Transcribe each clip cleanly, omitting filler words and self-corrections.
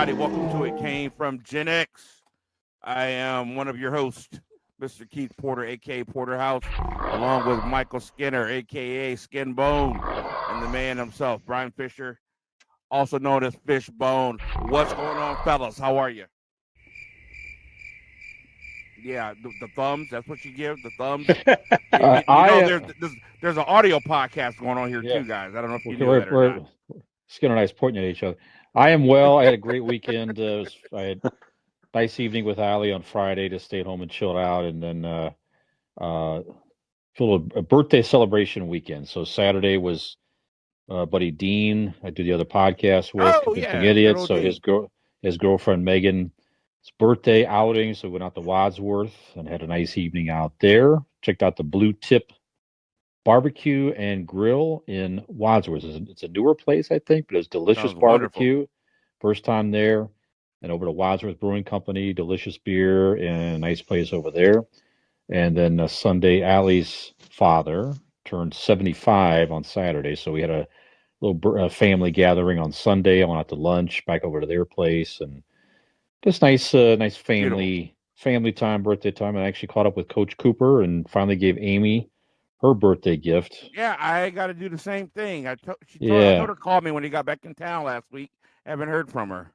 everybody. Welcome to It Came From GenX. I am one of your hosts, Mr. Keith Porter, a.k.a. Porterhouse, along with Michael Skinner, a.k.a. Skin Bone, and the man himself, Brian Fisher, also known as Fishbone. What's going on, fellas? How are you? Yeah, the thumbs. That's what you give, the thumbs. There's an audio podcast going on here too, guys. I don't know if you knew that or not. Skinner and I is pointing at each other. I am well. I had a great weekend. I had a nice evening with Ali on Friday to stay at home and chill out, and then a birthday celebration weekend. So Saturday was buddy Dean. I do the other podcast with Convincing Idiots. So his girlfriend Megan's birthday outing. So we went out to Wadsworth and had a nice evening out there. Checked out the Blue Tip Barbecue and Grill in Wadsworth. It's a newer place, I think, but it's delicious barbecue. Wonderful. First time there. And over to Wadsworth Brewing Company, delicious beer and a nice place over there. And then Sunday, Allie's father turned 75 on Saturday, so we had a little family gathering on Sunday. I went out to lunch, back over to their place, and just nice family time, birthday time. And I actually caught up with Coach Cooper and finally gave Amy her birthday gift. Yeah, I got to do the same thing. I told her to call me when he got back in town last week. Haven't heard from her.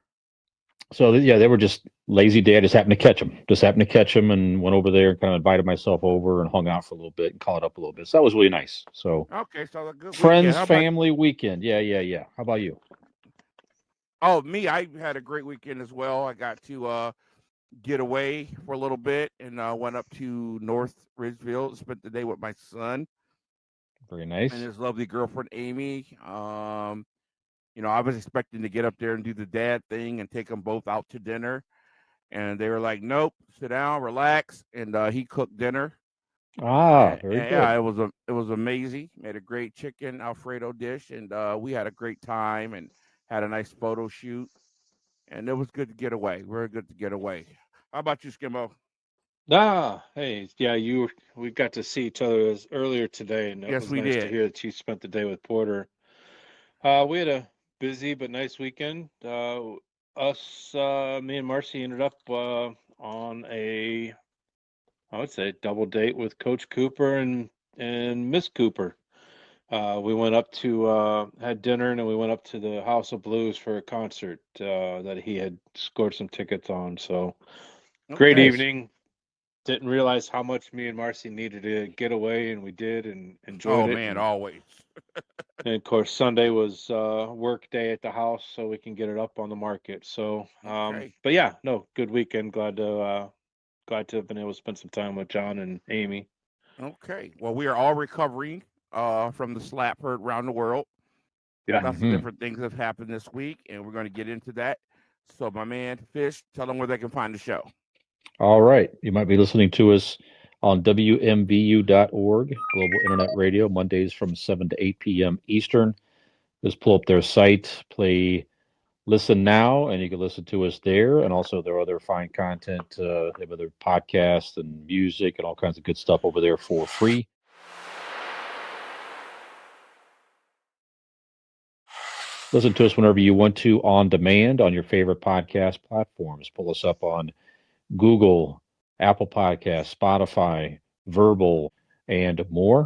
So they were just lazy day. I just happened to catch them, and went over there and kind of invited myself over and hung out for a little bit and caught up a little bit. So that was really nice. So a good friends, family weekend. Yeah. How about you? Oh, me, I had a great weekend as well. I got to get away for a little bit and went up to North Ridgeville, spent the day with my son. Very nice. And his lovely girlfriend, Amy. I was expecting to get up there and do the dad thing and take them both out to dinner. And they were like, nope, sit down, relax. And he cooked dinner. Very good. Yeah, it was amazing. Made a great chicken Alfredo dish. And we had a great time and had a nice photo shoot. And it was good to get away. Very good to get away. How about you, Skimbo? Hey, yeah, we got to see each other earlier today, and it was nice to hear that you spent the day with Porter. We had a busy but nice weekend. Me and Marcy ended up on I would say, double date with Coach Cooper and Miss Cooper. We went up to had dinner, and then we went up to the House of Blues for a concert that he had scored some tickets on. So great evening. Didn't realize how much me and Marcy needed to get away, and we did, and enjoyed it. Oh man, always. And of course, Sunday was work day at the house, so we can get it up on the market. So, but yeah, no, good weekend. Glad to have been able to spend some time with John and Amy. Okay, well, we are all recovering from the slap heard around the world. Yeah, lots of different things have happened this week, and we're going to get into that. So, my man Fish, tell them where they can find the show. All right. You might be listening to us on WMVU.org, Global Internet Radio, Mondays from 7 to 8 p.m. Eastern. Just pull up their site, play Listen Now, and you can listen to us there. And also there are other fine content, they have other podcasts and music and all kinds of good stuff over there for free. Listen to us whenever you want to on demand on your favorite podcast platforms. Pull us up on Google, Apple Podcasts, Spotify, Verbal, and more.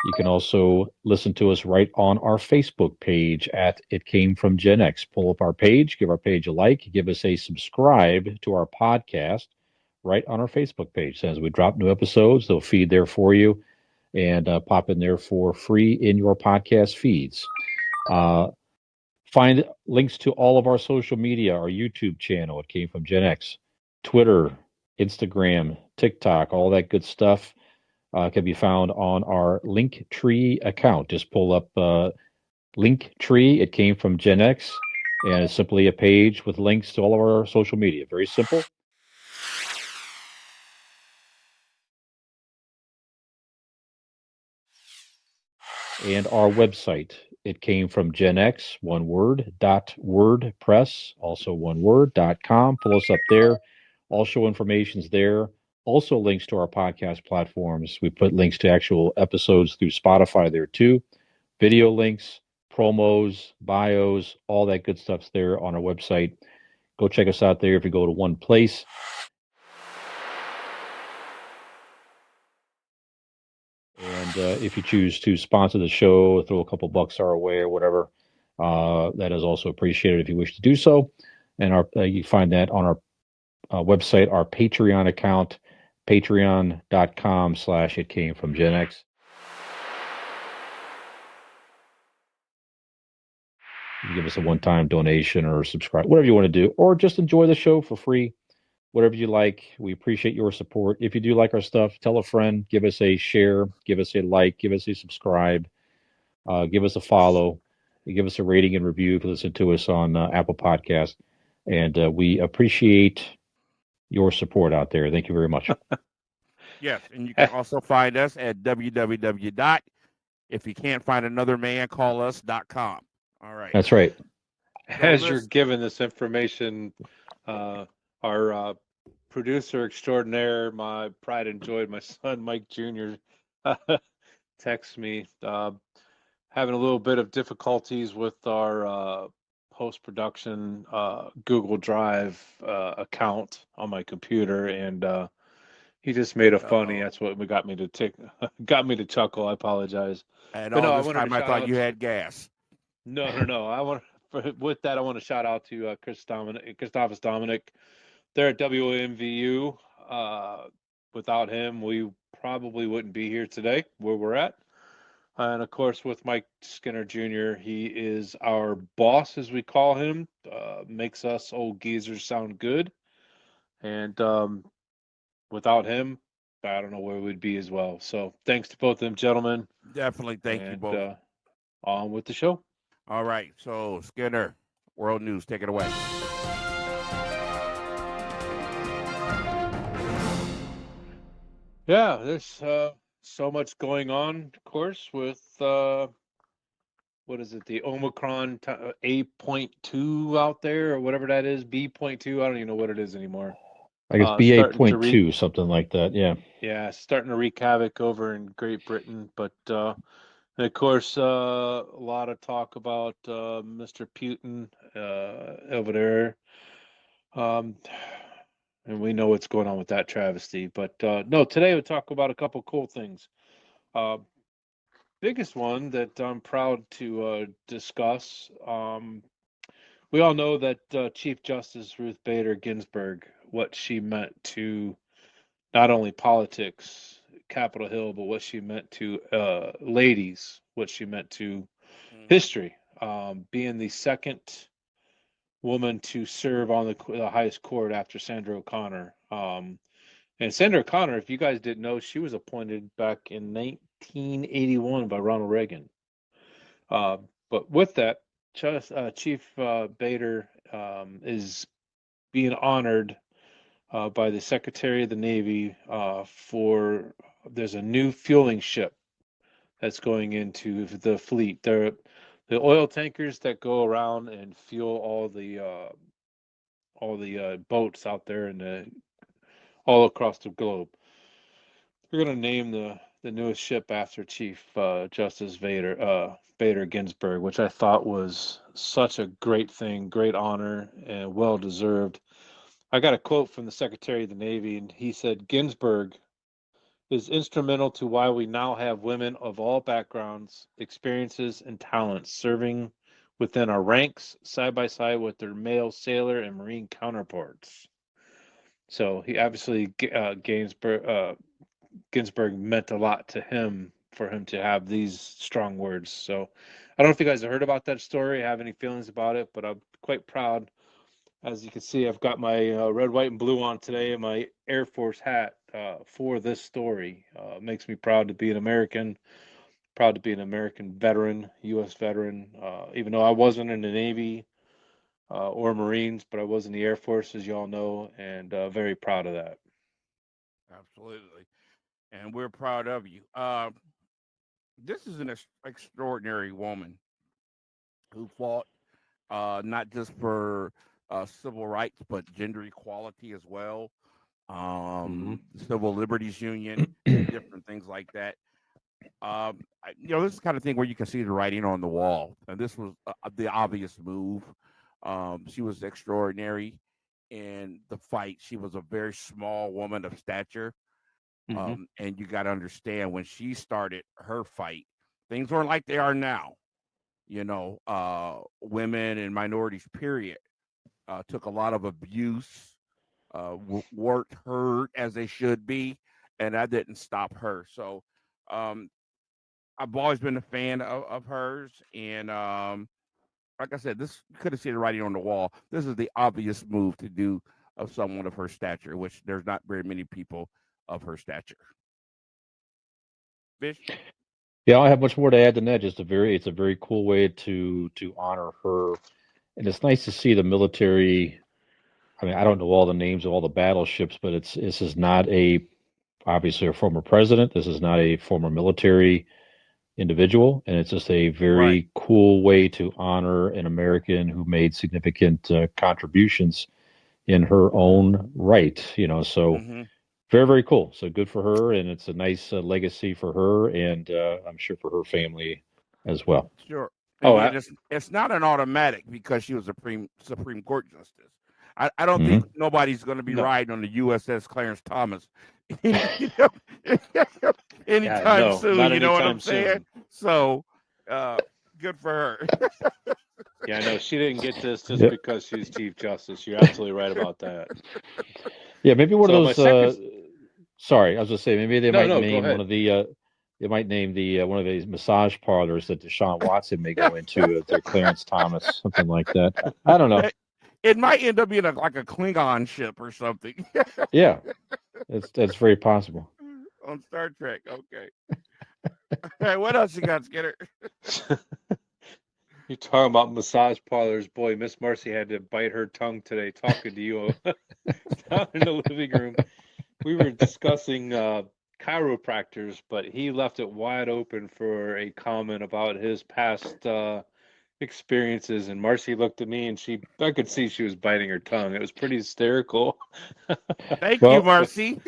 You can also listen to us right on our Facebook page at It Came From GenX. Pull up our page, give our page a like, give us a subscribe to our podcast right on our Facebook page. So as we drop new episodes, they'll feed there for you and pop in there for free in your podcast feeds. Find links to all of our social media, our YouTube channel, It Came From GenX, Twitter, Instagram, TikTok, all that good stuff can be found on our Linktree account. Just pull up Linktree, It Came From GenX, and it's simply a page with links to all of our social media. Very simple. And our website, It Came From GenX, one word, .wordpress, also one word, .com. Pull us up there. All show information's there. Also links to our podcast platforms. We put links to actual episodes through Spotify there too. Video links, promos, bios, all that good stuff's there on our website, Go check us out there if you go to one place. And if you choose to sponsor the show, throw a couple bucks our way or whatever, that is also appreciated if you wish to do so. And you find that on our website, our Patreon account, patreon.com/It Came From GenX. You can give us a one-time donation or subscribe, whatever you want to do, or just enjoy the show for free. Whatever you like, we appreciate your support. If you do like our stuff, tell a friend, give us a share, give us a like, give us a subscribe, give us a follow, give us a rating and review if you listen to us on Apple Podcasts. And we appreciate your support out there. Thank you very much. Yes, and you can also find us at www.ifyoucan'tfindanothermancalus.com. All right. That's right. As you're giving this information, our producer extraordinaire, my pride and joy, my son Mike Jr. texts me, having a little bit of difficulties with our post-production Google Drive account on my computer, and he just made a funny. That's what got me to chuckle. I apologize. And but all this time I thought you had gas. No. With that, I want to shout out to Christopher Dominic. They're at WMVU. Without him, we probably wouldn't be here today where we're at. And of course, with Mike Skinner Jr., he is our boss, as we call him. Makes us old geezers sound good. And without him, I don't know where we'd be as well. So thanks to both of them, gentlemen. Definitely thank you both. On with the show. All right. So, Skinner, World News, take it away. Yeah, there's so much going on, of course, with what is it, the Omicron A.2 out there, or whatever that is, B.2. I don't even know what it is anymore. I guess BA.2, something like that. Yeah. Yeah, starting to wreak havoc over in Great Britain, but and of course, a lot of talk about Mr. Putin over there. And we know what's going on with that travesty. But no, today we'll talk about a couple cool things. Biggest one that I'm proud to discuss. We all know that Chief Justice Ruth Bader Ginsburg, what she meant to not only politics, Capitol Hill, but what she meant to ladies, what she meant to history, being the second woman to serve on the highest court after Sandra O'Connor. And Sandra O'Connor, if you guys didn't know, she was appointed back in 1981 by Ronald Reagan. But with that, Chief Bader is being honored by the Secretary of the Navy there's a new fueling ship that's going into the fleet. The oil tankers that go around and fuel all the boats out there and all across the globe. We're going to name the newest ship after Chief Justice Bader Ginsburg, which I thought was such a great thing, great honor, and well deserved. I got a quote from the Secretary of the Navy, and he said, "Ginsburg is instrumental to why we now have women of all backgrounds, experiences, and talents serving within our ranks side by side with their male sailor and Marine counterparts." So he obviously, Ginsburg meant a lot to him for him to have these strong words. So I don't know if you guys have heard about that story, have any feelings about it, but I'm quite proud. As you can see, I've got my red, white, and blue on today and my Air Force hat for this story. Makes me proud to be an American, proud to be an American veteran, U.S. veteran, even though I wasn't in the Navy or Marines, but I was in the Air Force, as you all know, and very proud of that. Absolutely. And we're proud of you. This is an extraordinary woman who fought not just for civil rights, but gender equality as well, Civil Liberties Union, and different things like that. This is the kind of thing where you can see the writing on the wall, and this was the obvious move. She was extraordinary. in the fight. She was a very small woman of stature. And you got to understand when she started her fight, things weren't like they are now. Women and minorities, period, took a lot of abuse, weren't heard as they should be, and that didn't stop her. So um, I've always been a fan of hers. And like I said, this you could have seen the writing on the wall. This is the obvious move to do of someone of her stature, which there's not very many people of her stature. Fish? Yeah, I don't have much more to add than that. Just it's a very cool way to honor her, and it's nice to see the military. I mean, I don't know all the names of all the battleships, but this is not obviously a former president. This is not a former military individual, and it's just a very cool way to honor an American who made significant contributions in her own right. So very, very cool. So good for her, and it's a nice legacy for her, and I'm sure for her family as well. Sure. And it's not an automatic because she was a Supreme Court justice. I don't think nobody's going to be riding on the USS Clarence Thomas anytime soon. You know what I'm saying? So good for her. Yeah, I know she didn't get this just because she's Chief Justice. You're absolutely right about that. Yeah, maybe one of those. Sorry, I was just saying maybe they might name one of the. They might name one of these massage parlors that Deshaun Watson may go into. Their Clarence Thomas, something like that. I don't know. It might end up being like a Klingon ship or something. Yeah, that's very possible. On Star Trek, okay. All right, what else you got, Skinner? You're talking about massage parlors. Boy, Miss Marcy had to bite her tongue today talking to you down in the living room. We were discussing chiropractors, but he left it wide open for a comment about his past experiences. And Marcy looked at me, and I could see she was biting her tongue. It was pretty hysterical. Thank you, Marcy.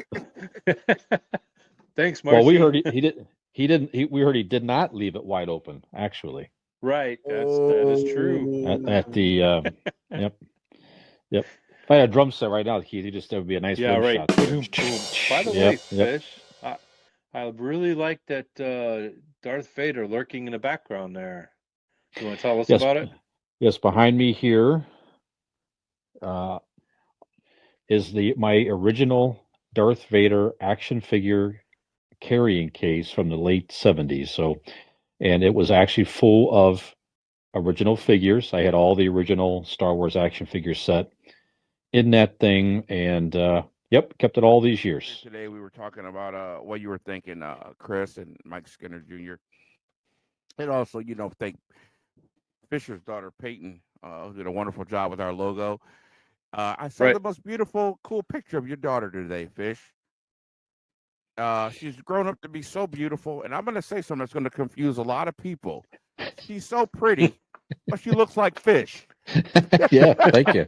Thanks, Marcy. Well, we heard we heard he did not leave it wide open, actually. Right, that is true. At the yep. If I had a drum set right now, Keith, that would be a nice rim shot. Boom, boom. By the way, Fish, I really like that Darth Vader lurking in the background there. You want to tell us about it? Yes, behind me here is my original Darth Vader action figure carrying case from the late 70s. So, and it was actually full of original figures. I had all the original Star Wars action figure set in that thing, and kept it all these years. Today we were talking about what you were thinking, Chris and Mike Skinner Jr. And also, thank Fisher's daughter Peyton, who did a wonderful job with our logo. I saw the most beautiful, cool picture of your daughter today, Fish. She's grown up to be so beautiful, and I'm going to say something that's going to confuse a lot of people. She's so pretty, but she looks like Fish. Yeah, thank you.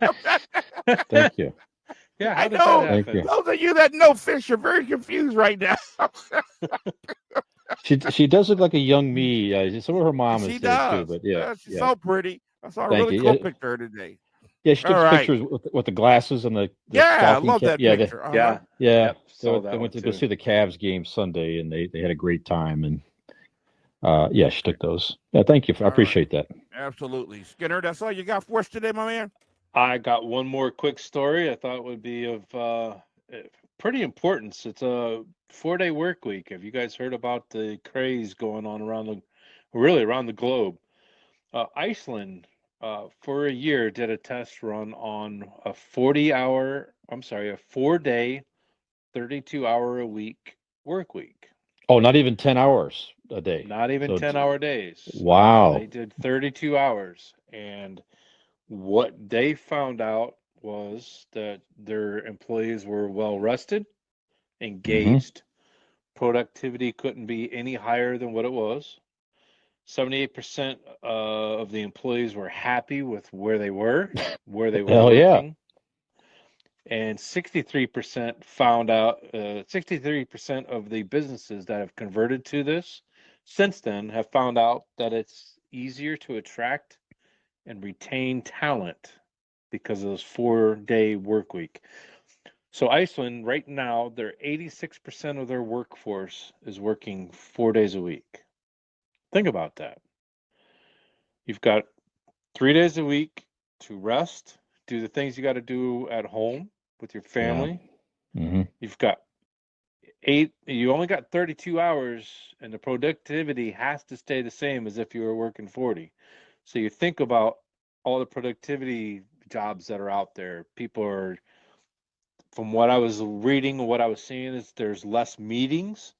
Thank you. Yeah, I know. Those of you that know Fish are very confused right now. She does look like a young me. Some of her mom is there too, but she's so pretty. I saw a really cool picture today. Yeah, she took pictures with the glasses and the I love that picture. Yeah. Yep, I went to go see the Cavs game Sunday, and they had a great time, and she took those. Yeah, thank you. I appreciate that. Absolutely. Skinner, that's all you got for us today, my man? I got one more quick story I thought would be of pretty importance. It's a 4-day work week. Have you guys heard about the craze going on around the globe? Iceland, for a year, did a test run on a 4-day, 32-hour-a-week work week. Oh, not even 10 hours a day. Not even 10-hour days. Wow. They did 32 hours. And what they found out was that their employees were well rested, engaged. Productivity couldn't be any higher than what it was. 78% of the employees were happy with where they were working. Yeah. And 63% found out, 63% of the businesses that have converted to this since then have found out that it's easier to attract and retain talent because of this 4-day work week. So Iceland right now, they're 86% of their workforce is working 4 days a week. Think about that. You've got 3 days a week to rest, do the things you got to do at home with your family. Yeah. Mm-hmm. You've got you only got 32 hours, and the productivity has to stay the same as if you were working 40. So you think about all the productivity jobs that are out there. People are, from what I was reading and what I was seeing, is there's less meetings.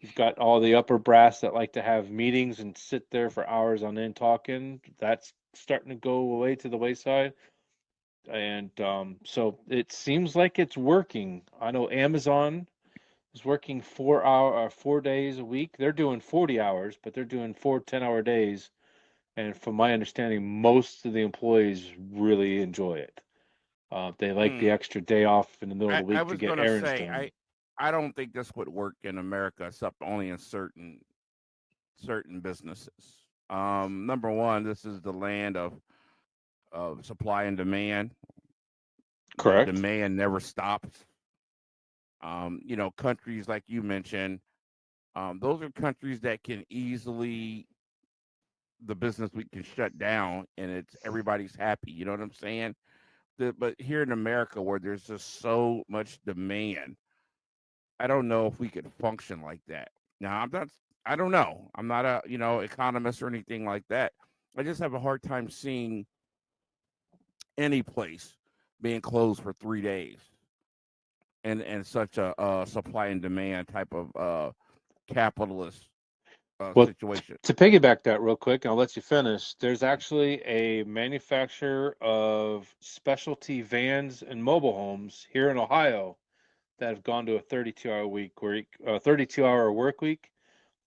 You've got all the upper brass that like to have meetings and sit there for hours on end talking. That's starting to go away to the wayside. And so it seems like it's working. I know Amazon is working 4 days a week. They're doing 40 hours, but they're doing 4 10-hour days. And from my understanding, most of the employees really enjoy it. They like the extra day off in the middle of the I week to was get gonna errands say done. I don't think this would work in America, except only in certain businesses. Number one, this is the land of supply and demand. The Correct. demand never stops. Countries like you mentioned, those are countries that can easily the business week can shut down and it's everybody's happy. You know what I'm saying? But here in America, where there's just so much demand, I don't know if we could function like that. Now, I'm not. I don't know. I'm not a economist or anything like that. I just have a hard time seeing any place being closed for 3 days and such a supply and demand type of capitalist Well, situation. to piggyback that real quick, and I'll let you finish, there's actually a manufacturer of specialty vans and mobile homes here in Ohio that have gone to a 32-hour work week,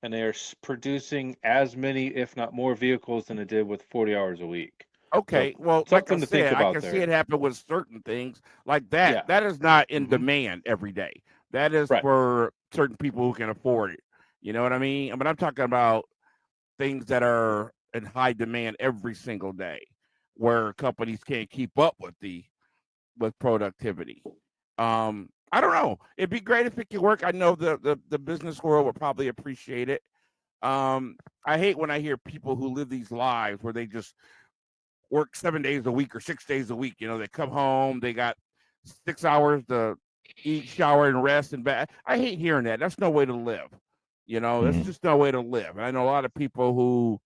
and they are producing as many, if not more, vehicles than they did with 40 hours a week. So Okay, well, like I something to think said, I about can see it there. happen with certain things like that. Yeah. That is not in Mm-hmm. demand every day. That is Right. for certain people who can afford it. You know what I mean? But I'm talking about things that are in high demand every single day, where companies can't keep up with productivity. I don't know. It'd be great if it could work. I know the business world would probably appreciate it. I hate when I hear people who live these lives where they just work 7 days a week or 6 days a week. They come home, they got 6 hours to eat, shower, and rest and bath. I hate hearing that. That's no way to live. That's just no way to live. And I know a lot of people who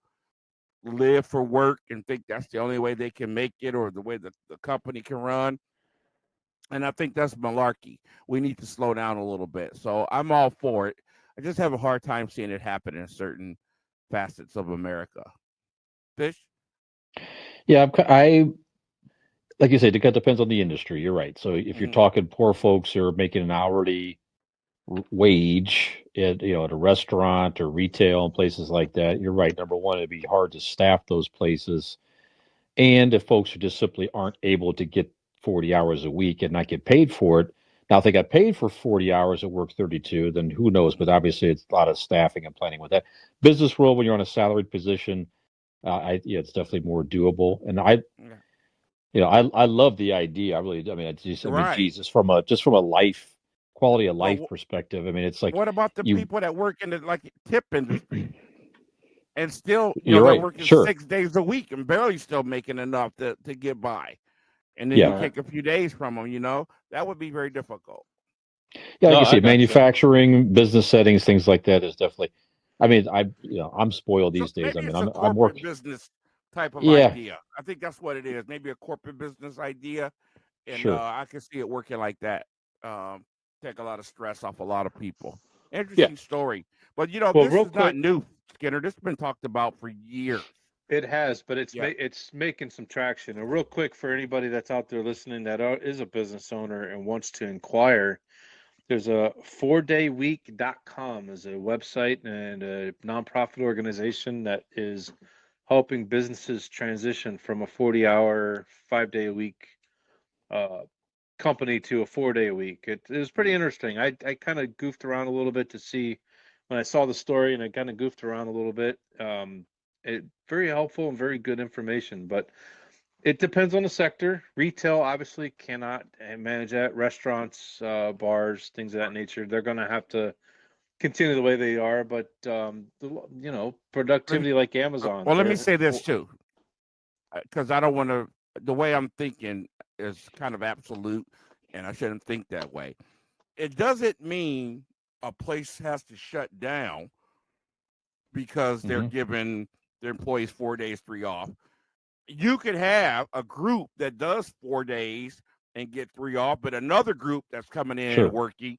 live for work and think that's the only way they can make it or the way that the company can run. And I think that's malarkey. We need to slow down a little bit. So I'm all for it. I just have a hard time seeing it happen in certain facets of America. Fish? Yeah, I like you said, it depends on the industry. You're right. So if you're talking poor folks who are making an hourly wage at a restaurant or retail and places like that, you're right. Number one, it'd be hard to staff those places. And if folks who just simply aren't able to get 40 hours a week and not get paid for it, now if they got paid for 40 hours at work 32, then who knows? But obviously, it's a lot of staffing and planning with that. Business world, when you're on a salaried position, it's definitely more doable. And I love the idea. I really, I mean, Jesus, from a life quality of life perspective. I mean, it's like what about the you. people that work in the tip industry and still, You're they're right. working Sure. 6 days a week and barely still making enough to get by, and then Yeah. you take a few days from them. That would be very difficult. Yeah, like No, you I see, got you. manufacturing, business settings, things like that is definitely. I mean, I'm spoiled So these days. I maybe mean, it's a I'm corporate working. business type of Yeah, idea. I think that's what it is. Maybe a corporate business idea, and sure. I can see it working like that. Take a lot of stress off a lot of people. Yeah. Interesting story, but Well, this real is not quick, new, Skinner. This has been talked about for years. it has, but it's Yeah. it's making some traction. And real quick, for anybody that's out there listening that is a business owner and wants to inquire, there's a 4dayweek.com is a website and a nonprofit organization that is helping businesses transition from a 40-hour, 5-day a week uh, company to a 4-day a week. It was pretty interesting. I kind of goofed around a little bit to see when I saw the story, and I kind of goofed around a little bit. It very helpful and very good information. But It depends on the sector. Retail obviously cannot manage that. Restaurants, bars, things of that nature, they're going to have to continue the way they are. But productivity like Amazon. Well, let me say this too, because I don't want to. The way I'm thinking is kind of absolute, and I shouldn't think that way. It doesn't mean a place has to shut down because they're giving their employees 4 days, 3 off. You could have a group that does 4 days and get 3 off, but another group that's coming in and working,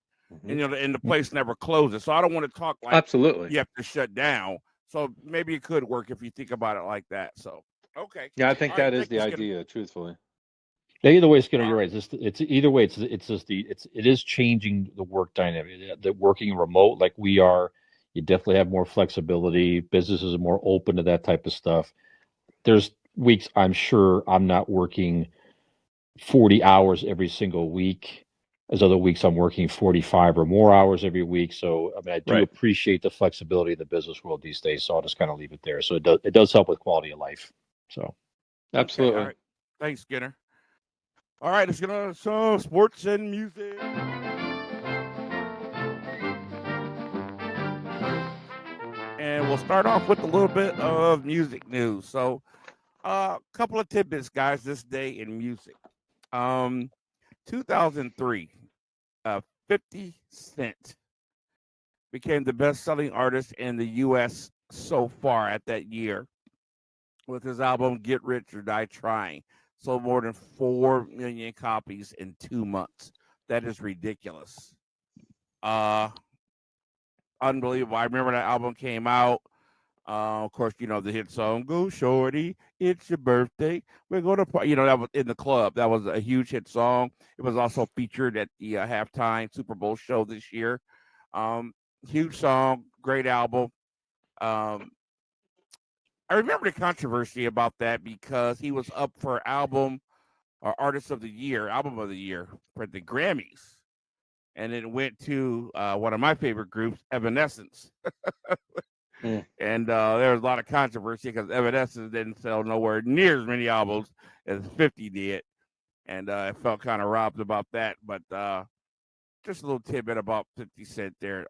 and the place never closes. So I don't want to talk like absolutely you have to shut down. So maybe it could work if you think about it like that. So okay, yeah, I think that is the idea. Truthfully, yeah, either way, Skinner, you're right. It's either way. It is changing the work dynamic. The working remote like we are, you definitely have more flexibility. Businesses are more open to that type of stuff. There's weeks I'm sure I'm not working 40 hours every single week. There's other weeks I'm working 45 or more hours every week. So I mean, I do appreciate the flexibility of the business world these days. So I'll just kind of leave it there. So it does help with quality of life. So absolutely. All right. Thanks, Skinner. All right, let's get on some sports and music. And we'll start off with a little bit of music news. So, a couple of tidbits, guys, this day in music. 2003, 50 Cent became the best-selling artist in the U.S. so far at that year with his album Get Rich or Die Trying. Sold more than 4 million copies in 2 months. That is ridiculous. Unbelievable. I remember that album came out. Of course, the hit song, Go Shorty, It's Your Birthday. We're going to, that was in the club. That was a huge hit song. It was also featured at the halftime Super Bowl show this year. Huge song, great album. I remember the controversy about that because he was up for album or album of the year for the Grammys. And it went to one of my favorite groups, Evanescence. And there was a lot of controversy because Evanescence didn't sell nowhere near as many albums as 50 did. And I felt kind of robbed about that. But just a little tidbit about 50 Cent there.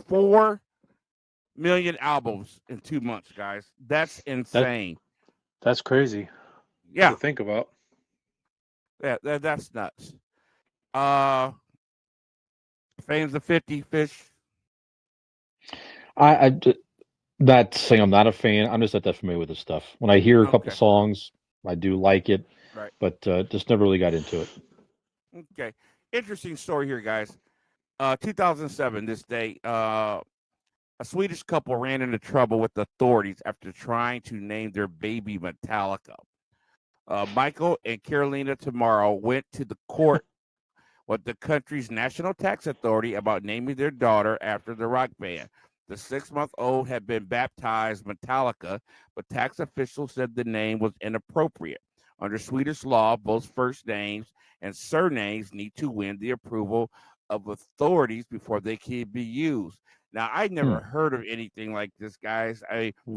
4 million albums in 2 months, guys. That's insane. That's crazy. Yeah. To think about. Yeah, that's nuts. Fans of 50 Fish. I not saying I'm not a fan. I'm just not that familiar with this stuff. When I hear a couple songs, I do like it, right? But just never really got into it. Okay, interesting story here, guys. 2007, this day, a Swedish couple ran into trouble with authorities after trying to name their baby Metallica. Michael and Carolina Tomorrow went to the court with the country's national tax authority about naming their daughter after the rock band. The 6-month-old had been baptized Metallica, but tax officials said the name was inappropriate. Under Swedish law, both first names and surnames need to win the approval of authorities before they can be used. Now, I never heard of anything like this, guys.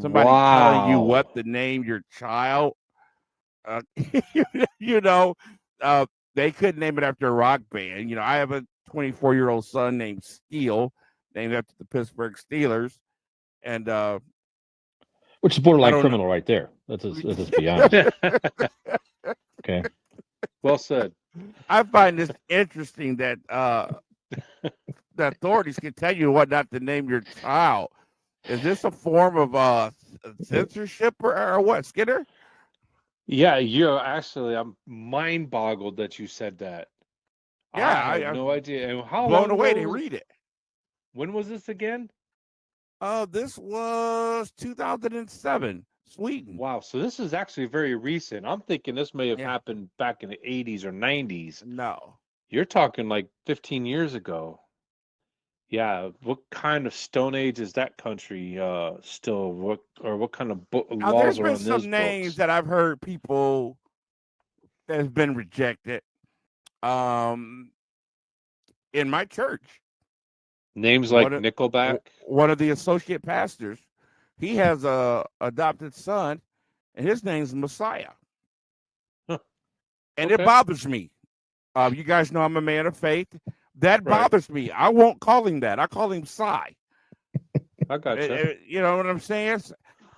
Somebody telling you what to name your child. They couldn't name it after a rock band. I have a 24-year-old son named Steele, named after the Pittsburgh Steelers, and which is borderline criminal right there. Let's be honest. Okay. Well said. I find this interesting that the authorities can tell you what not to name your child. Is this a form of censorship or what, Skinner? Yeah, I'm mind boggled that you said that. Yeah, I have no idea. And how blown long away ago to read it. When was this again? This was 2007, Sweden. Wow, so this is actually very recent. I'm thinking this may have happened back in the 80s or 90s. No. You're talking like 15 years ago. Yeah, what kind of Stone Age is that country still? What kind of laws are on those books? There's been some names that I've heard people that have been rejected in my church. Names like Nickelback? One of the associate pastors, he has a adopted son, and his name's Messiah. Huh. And Okay. it bothers me. You guys know I'm a man of faith. That Right. bothers me. I won't call him that. I call him Psy. I gotcha. You know what I'm saying?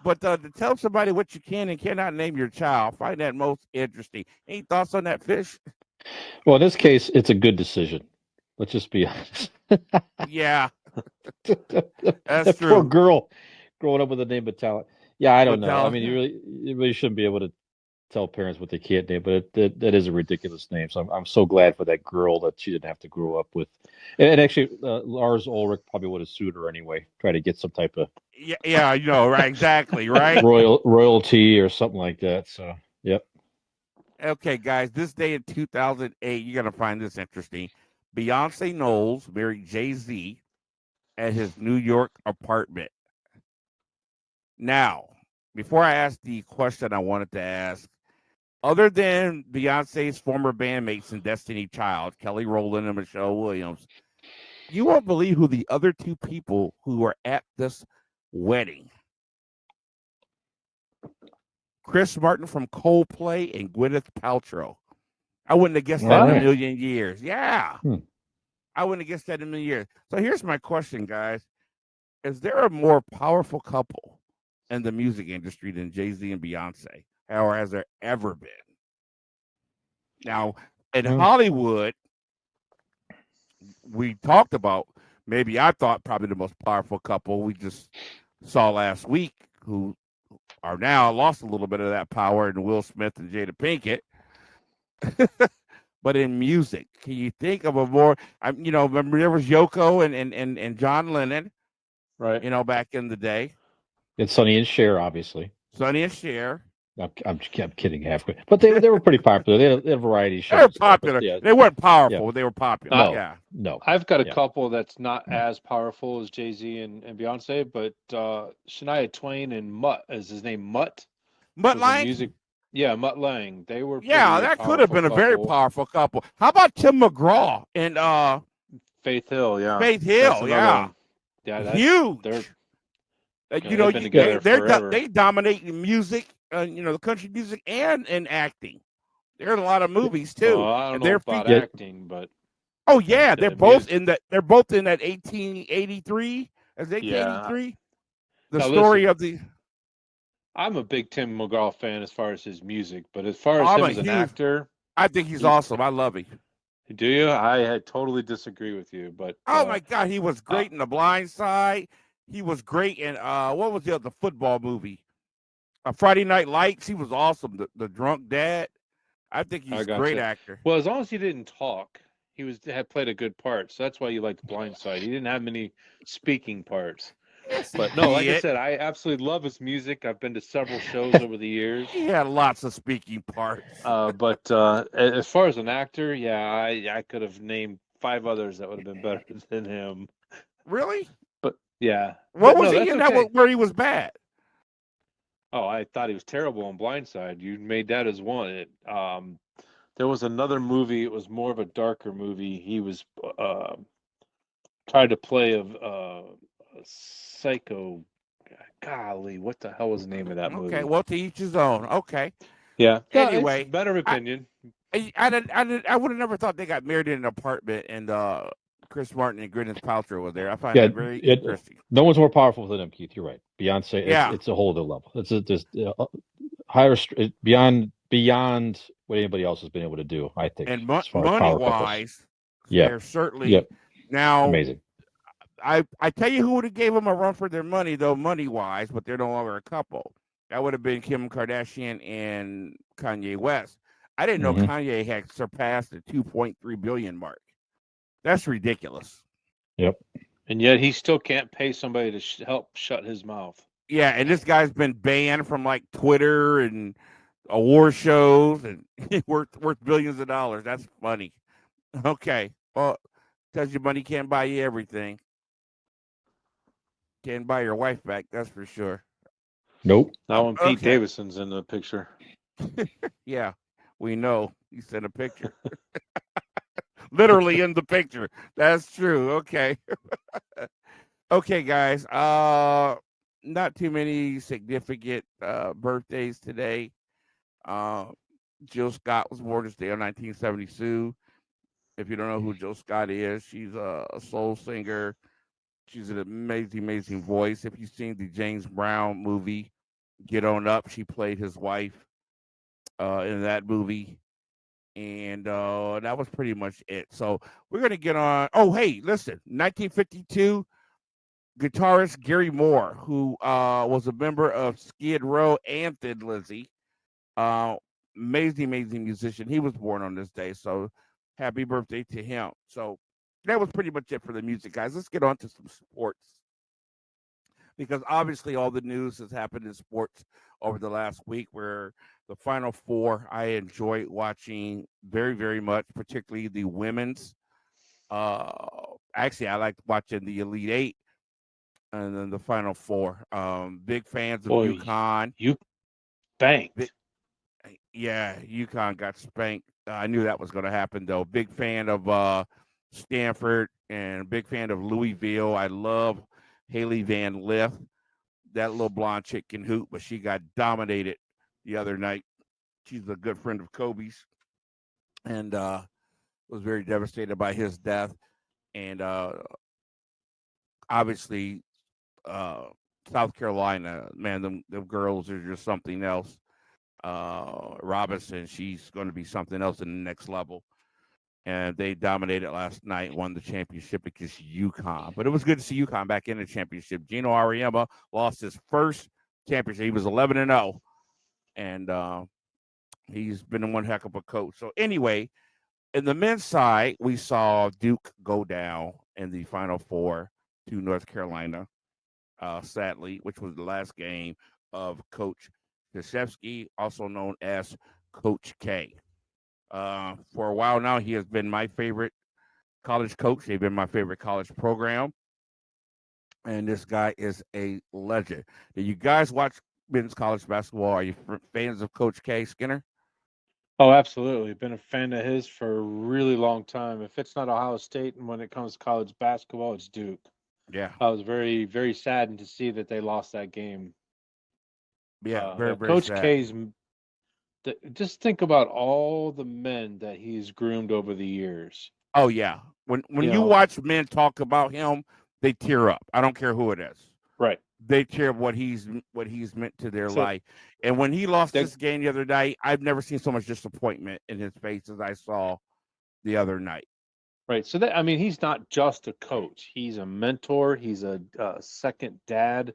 But to tell somebody what you can and cannot name your child, I find that most interesting. Any thoughts on that, Fish? Well, in this case, it's a good decision. Let's just be honest. Yeah, that's That true. poor girl growing up with the name Metallica. Yeah, I don't know. I mean, Metallica. you really shouldn't be able to tell parents what they can't name, but that is a ridiculous name. So I'm so glad for that girl that she didn't have to grow up with. And actually, Lars Ulrich probably would have sued her anyway, try to get some type of Yeah, you know, right? Exactly, right? royalty or something like that. So, yep. Okay, guys, this day in 2008, you're going to find this interesting. Beyonce Knowles married Jay Z at his New York apartment. Now, before I ask the question I wanted to ask, other than Beyonce's former bandmates in Destiny Child, Kelly Rowland and Michelle Williams, you won't believe who the other two people who were at this wedding. Chris Martin from Coldplay and Gwyneth Paltrow. I wouldn't have guessed that in a million years. Yeah. I wouldn't have guessed that in a million years. So here's my question, guys. Is there a more powerful couple in the music industry than Jay Z and Beyonce? Or has there ever been? Now, in Hollywood, we talked about, maybe I thought probably the most powerful couple we just saw last week, who are now lost a little bit of that power in Will Smith and Jada Pinkett. But in music, can you think of a more, you know, remember there was Yoko and John Lennon, right? You know, back in the day. It's Sonny and Cher, obviously. Sonny and Cher. I'm kidding halfway, but they were pretty popular. They had variety shows. They were popular. Yeah. They weren't powerful. They were popular. No. I've got a couple that's not as powerful as Jay Z and Beyonce, but Shania Twain and Mutt, is his name Mutt? Mutt Lange? Yeah, Mutt Lange. They were that could have been a very powerful couple. How about Tim McGraw and Faith Hill? Yeah, Faith Hill. Yeah, huge. You know, they dominate in music, you know, the country music and in acting. They're in a lot of movies too. Well, I don't know about acting, but they're both in that. They're both in that 1883. As 1883, the story of the. I'm a big Tim McGraw fan as far as his music, but as far as him as an actor, I think he's awesome. I love him. Do you? I totally disagree with you, but oh my God, he was great in The Blind Side. He was great in what was the football movie? Friday Night Lights. He was awesome. The drunk dad. I think he's a great actor. Well, as long as he didn't talk, he had played a good part. So that's why you like The Blind Side. He didn't have many speaking parts. Yes, but no, like I said, I absolutely love his music. I've been to several shows over the years. He had lots of speaking parts. But as far as an actor, I could have named 5 others that would have been better than him. Really? But yeah. What was he in that where he was bad? Oh, I thought he was terrible on Blindside. You made that as one. There was another movie. It was more of a darker movie. He was tried to play a psycho. Golly, what the hell was the name of that movie? Okay, well, to each his own. Okay. Yeah. Anyway, better opinion. I would have never thought they got married in an apartment and Chris Martin and Gwyneth Paltrow was there. I find that very interesting. No one's more powerful than him, Keith. You're right. Beyonce, it's a whole other level. It's just higher, beyond what anybody else has been able to do, I think. And money-wise, they're certainly now amazing. I tell you who would have gave them a run for their money, though, money-wise, but they're no longer a couple. That would have been Kim Kardashian and Kanye West. I didn't know Kanye had surpassed the 2.3 billion mark. That's ridiculous. Yep. And yet he still can't pay somebody to help shut his mouth. Yeah, and this guy's been banned from like Twitter and award shows, and worth billions of dollars. That's funny. Okay, well, tells you money can't buy you everything. Can't buy your wife back, that's for sure. Nope. Not when Pete Davidson's in the picture. Yeah, we know. He sent a picture. Literally in the picture. That's true. Okay. Okay, guys. not too many significant birthdays today. Jill Scott was born this day in 1972. If you don't know who Jill Scott is, she's a soul singer. She's an amazing, amazing voice. If you've seen the James Brown movie, Get On Up, she played his wife in that movie. And that was pretty much it. So we're going to get on. Oh, hey, listen, 1952, guitarist Gary Moore, who was a member of Skid Row and Thin Lizzy. Amazing, amazing musician. He was born on this day. So happy birthday to him. So that was pretty much it for the music, guys. Let's get on to some sports. Because obviously all the news has happened in sports over the last week, where the Final Four I enjoy watching very, very much, particularly the women's. Actually, I like watching the Elite Eight and then the Final Four. Big fans of UConn. You spanked. Yeah, UConn got spanked. I knew that was going to happen, though. Big fan of Stanford and big fan of Louisville. I love Haley Van Lith. That little blonde chick can hoop, but she got dominated the other night. She's a good friend of Kobe's and was very devastated by his death. And obviously, South Carolina, man, them girls are just something else. Robinson, she's going to be something else in the next level. And they dominated last night, won the championship against UConn. But it was good to see UConn back in the championship. Gino Auriemma lost his first championship. He was 11-0, and he's been one heck of a coach. So anyway, in the men's side, we saw Duke go down in the Final Four to North Carolina, sadly, which was the last game of Coach Krzyzewski, also known as Coach K. For a while now, he has been my favorite college coach. They've been my favorite college program. And this guy is a legend. Do you guys watch men's college basketball? Are you fans of Coach K, Skinner? Oh, absolutely. Been a fan of his for a really long time. If it's not Ohio State, and when it comes to college basketball, it's Duke. Yeah. I was very, very saddened to see that they lost that game. Yeah, very, very Coach sad. K's. Just think about all the men that he's groomed over the years. Oh yeah, when you watch men talk about him, they tear up. I don't care who it is. Right. They tear up what he's meant to their life. And when he lost this game the other night, I've never seen so much disappointment in his face as I saw the other night. Right. So he's not just a coach. He's a mentor. He's a second dad.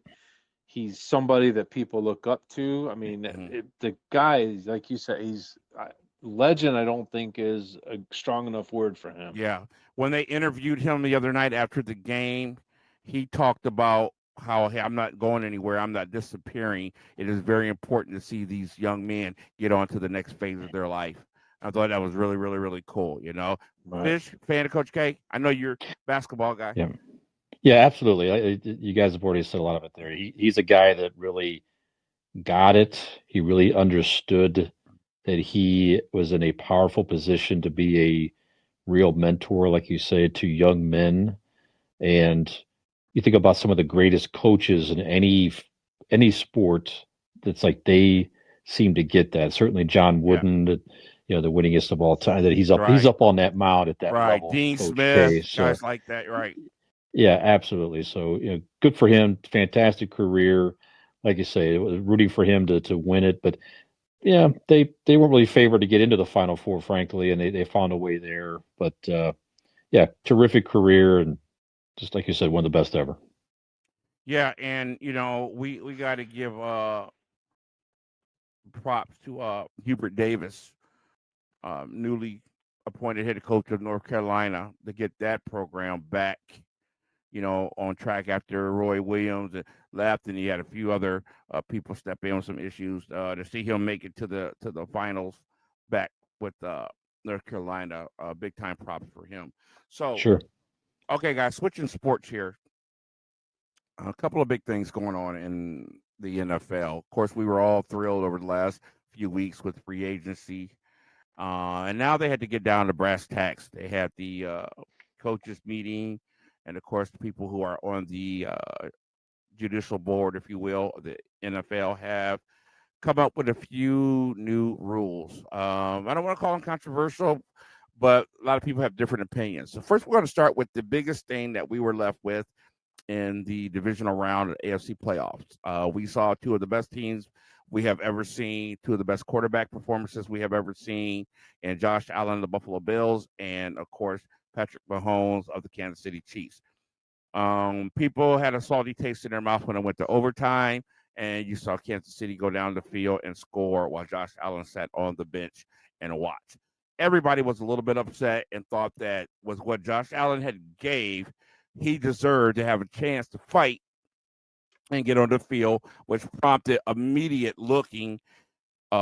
He's somebody that people look up to. I mean, the guy, like you said, he's legend. I don't think is a strong enough word for him. Yeah. When they interviewed him the other night after the game, he talked about how, hey, I'm not going anywhere. I'm not disappearing. It is very important to see these young men get on to the next phase of their life. I thought that was really, really, really cool. Right. Fish, fan of Coach K. I know you're a basketball guy. Yeah. Yeah, absolutely. You guys have already said a lot of it there. He's a guy that really got it. He really understood that he was in a powerful position to be a real mentor, like you say, to young men. And you think about some of the greatest coaches in any sport, that's like they seem to get that. Certainly John Wooden, the winningest of all time, that he's up on that mound at that level. Dean Coach Smith, K, so, guys like that, right? Yeah, absolutely. So, good for him. Fantastic career. Like you say, it was rooting for him to win it. But yeah, they weren't really favored to get into the Final Four, frankly, and they found a way there. But yeah, terrific career, and just like you said, one of the best ever. Yeah, and we got to give props to Hubert Davis, newly appointed head coach of North Carolina, to get that program back, on track after Roy Williams left, and he had a few other people step in on some issues. To see him make it to the finals back with North Carolina, big time props for him. So, sure. Okay, guys, switching sports here. A couple of big things going on in the NFL. Of course, we were all thrilled over the last few weeks with free agency, and now they had to get down to brass tacks. They had the coaches meeting. And, of course, the people who are on the judicial board, if you will, the NFL have come up with a few new rules. I don't want to call them controversial, but a lot of people have different opinions. So first, we're going to start with the biggest thing that we were left with in the divisional round of AFC playoffs. We saw two of the best teams we have ever seen, two of the best quarterback performances we have ever seen, and Josh Allen of the Buffalo Bills, and of course Patrick Mahomes of the Kansas City Chiefs. People had a salty taste in their mouth when it went to overtime, and you saw Kansas City go down the field and score while Josh Allen sat on the bench and watched. Everybody was a little bit upset and thought that was what Josh Allen had gave. He deserved to have a chance to fight and get on the field, which prompted immediate looking,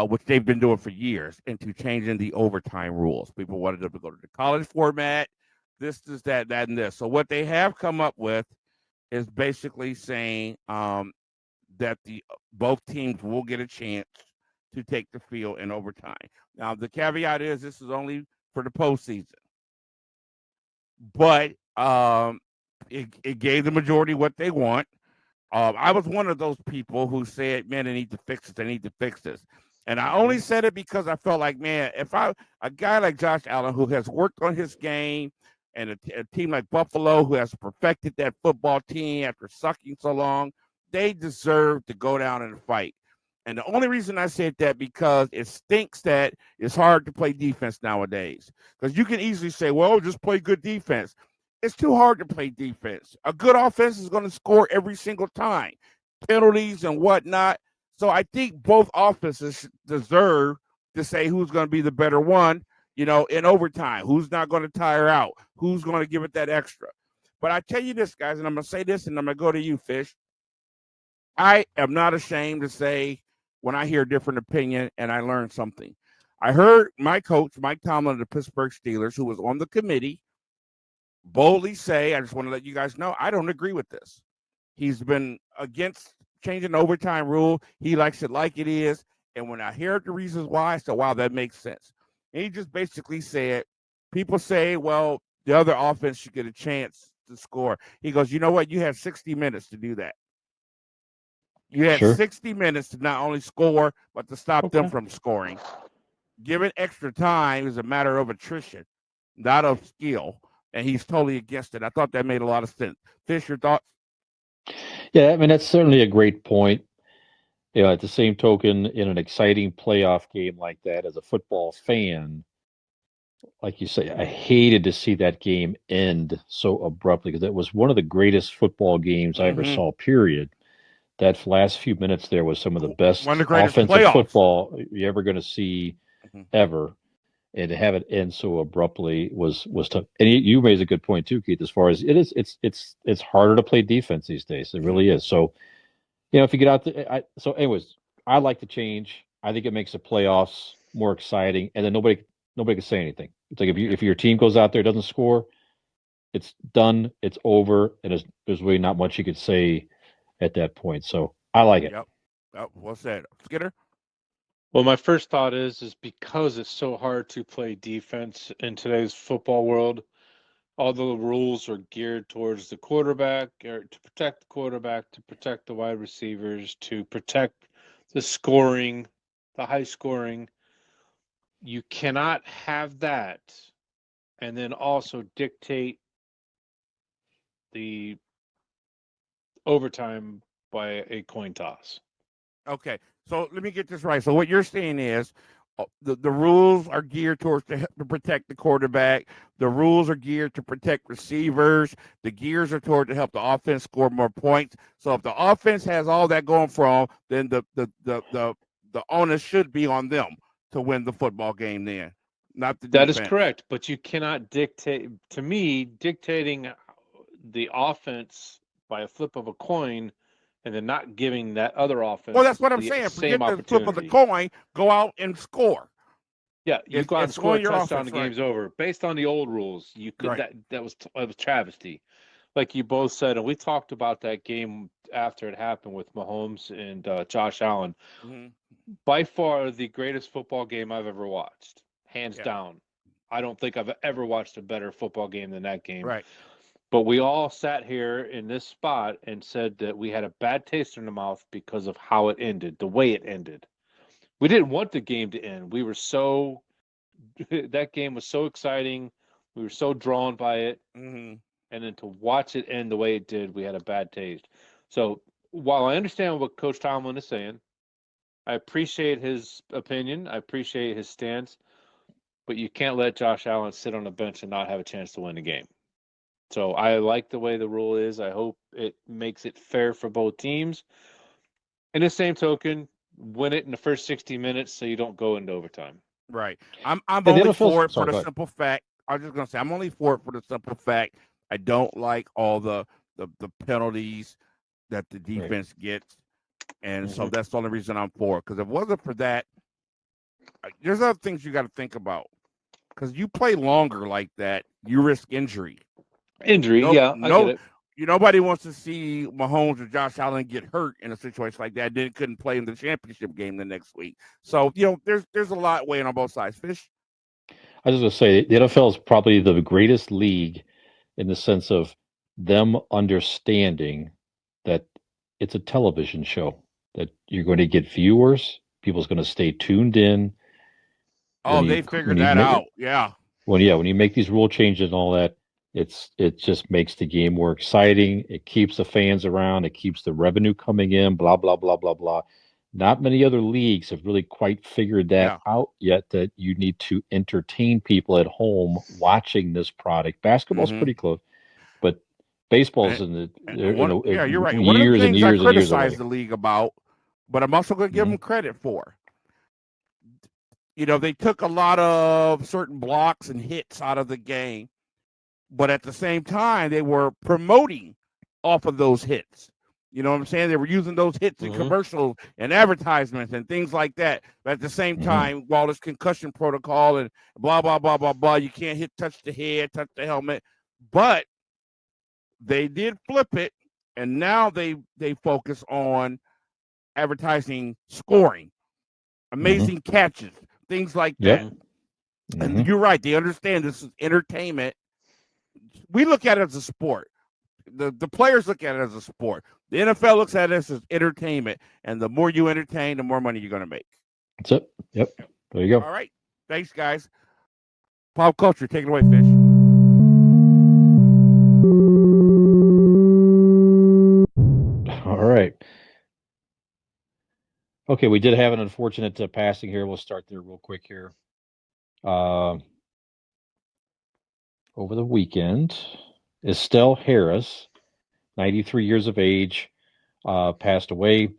which they've been doing for years, into changing the overtime rules. People wanted them to go to the college format. This is that, and this. So what they have come up with is basically saying that both teams will get a chance to take the field in overtime. Now, the caveat is this is only for the postseason. But it gave the majority what they want. I was one of those people who said, man, they need to fix this. They need to fix this. And I only said it because I felt like, man, if a guy like Josh Allen, who has worked on his game, and a team like Buffalo, who has perfected that football team after sucking so long, they deserve to go down and fight. And the only reason I said that because it stinks that it's hard to play defense nowadays. Because you can easily say, well, just play good defense. It's too hard to play defense. A good offense is going to score every single time. Penalties and whatnot. So I think both offenses deserve to say who's going to be the better one, in overtime. Who's not going to tire out? Who's going to give it that extra? But I tell you this, guys, and I'm going to say this, and I'm going to go to you, Fish. I am not ashamed to say when I hear a different opinion and I learn something. I heard my coach, Mike Tomlin of the Pittsburgh Steelers, who was on the committee, boldly say, I just want to let you guys know, I don't agree with this. He's been against changing the overtime rule. He likes it like it is. And when I heard the reasons why, I said, wow, that makes sense. And he just basically said, people say, well, the other offense should get a chance to score. He goes, you know what? You have 60 minutes to do that. You had 60 minutes to not only score, but to stop them from scoring. Given extra time is a matter of attrition, not of skill. And he's totally against it. I thought that made a lot of sense. Fish, your thoughts? Yeah, I mean, that's certainly a great point. At the same token, in an exciting playoff game like that, as a football fan, like you say, I hated to see that game end so abruptly because it was one of the greatest football games I ever saw, period. That last few minutes there was some of the best offensive football you're ever going to see ever. And to have it end so abruptly was tough. And you raised a good point too, Keith, as far as it's harder to play defense these days. It really is. So, if you get out there, so anyways, I like the change. I think it makes the playoffs more exciting, and then nobody can say anything. It's like if your team goes out there, doesn't score, it's done, it's over, and there's really not much you could say at that point. So I like it. Yep. What's that, Skinner? Well, my first thought is because it's so hard to play defense in today's football world, all the rules are geared towards the quarterback, or to protect the quarterback, to protect the wide receivers, to protect the scoring, the high scoring. You cannot have that and then also dictate the overtime by a coin toss. Okay, so let me get this right. So what you're saying is the rules are geared towards to protect the quarterback. The rules are geared to protect receivers. The gears are toward to help the offense score more points. So if the offense has all that going for them, then the onus should be on them to win the football game then, not the defense. That is correct, but you cannot dictate. To me, dictating the offense by a flip of a coin and then not giving that other offense. Well, that's what I'm saying. Forget the flip of the coin. Go out and score. Yeah, you go out and score a touchdown, the game's over. Based on the old rules, you could that was travesty. Like you both said, and we talked about that game after it happened with Mahomes and Josh Allen. By far the greatest football game I've ever watched, hands down. I don't think I've ever watched a better football game than that game. Right. But we all sat here in this spot and said that we had a bad taste in the mouth because of how it ended, the way it ended. We didn't want the game to end. We were so that game was so exciting. We were so drawn by it. Mm-hmm. And then to watch it end the way it did, we had a bad taste. So while I understand what Coach Tomlin is saying, I appreciate his opinion. I appreciate his stance. But you can't let Josh Allen sit on the bench and not have a chance to win the game. So I like the way the rule is. I hope it makes it fair for both teams. In the same token, win it in the first 60 minutes so you don't go into overtime. Right. I'm only for it for the simple fact. I was just gonna say I'm only for it for the simple fact I don't like all the penalties that the defense gets, and so that's the only reason I'm for it. Because if it wasn't for that, there's other things you got to think about. Because you play longer like that, you risk injury. I get it. Nobody wants to see Mahomes or Josh Allen get hurt in a situation like that. Then couldn't play in the championship game the next week. So there's a lot weighing on both sides. Fish. I was just going to say the NFL is probably the greatest league in the sense of them understanding that it's a television show, that you're going to get viewers, people's going to stay tuned in. Oh, they figured that out. Yeah. When you make these rule changes and all that, it just makes the game more exciting. It keeps the fans around. It keeps the revenue coming in. Blah blah blah blah blah. Not many other leagues have really quite figured that out yet. That you need to entertain people at home watching this product. Basketball's pretty close, but baseball's you're right. Years one of the things and years I criticize and years the league about, but I'm also going to give them credit for. They took a lot of certain blocks and hits out of the game, but at the same time, they were promoting off of those hits. You know what I'm saying? They were using those hits in commercials and advertisements and things like that. But at the same time, while there's concussion protocol and blah, blah, blah, blah, blah, you can't touch the head, touch the helmet. But they did flip it, and now they focus on advertising scoring, amazing catches, things like that. And you're right. They understand this is entertainment. We look at it as a sport. The players look at it as a sport. The NFL looks at it as entertainment. And the more you entertain, the more money you're going to make. That's it. Yep. There you go. All right. Thanks, guys. Pop culture. Take it away, Fish. All right. Okay, we did have an unfortunate passing here. We'll start there real quick here. Over the weekend, Estelle Harris, 93 years of age, passed away.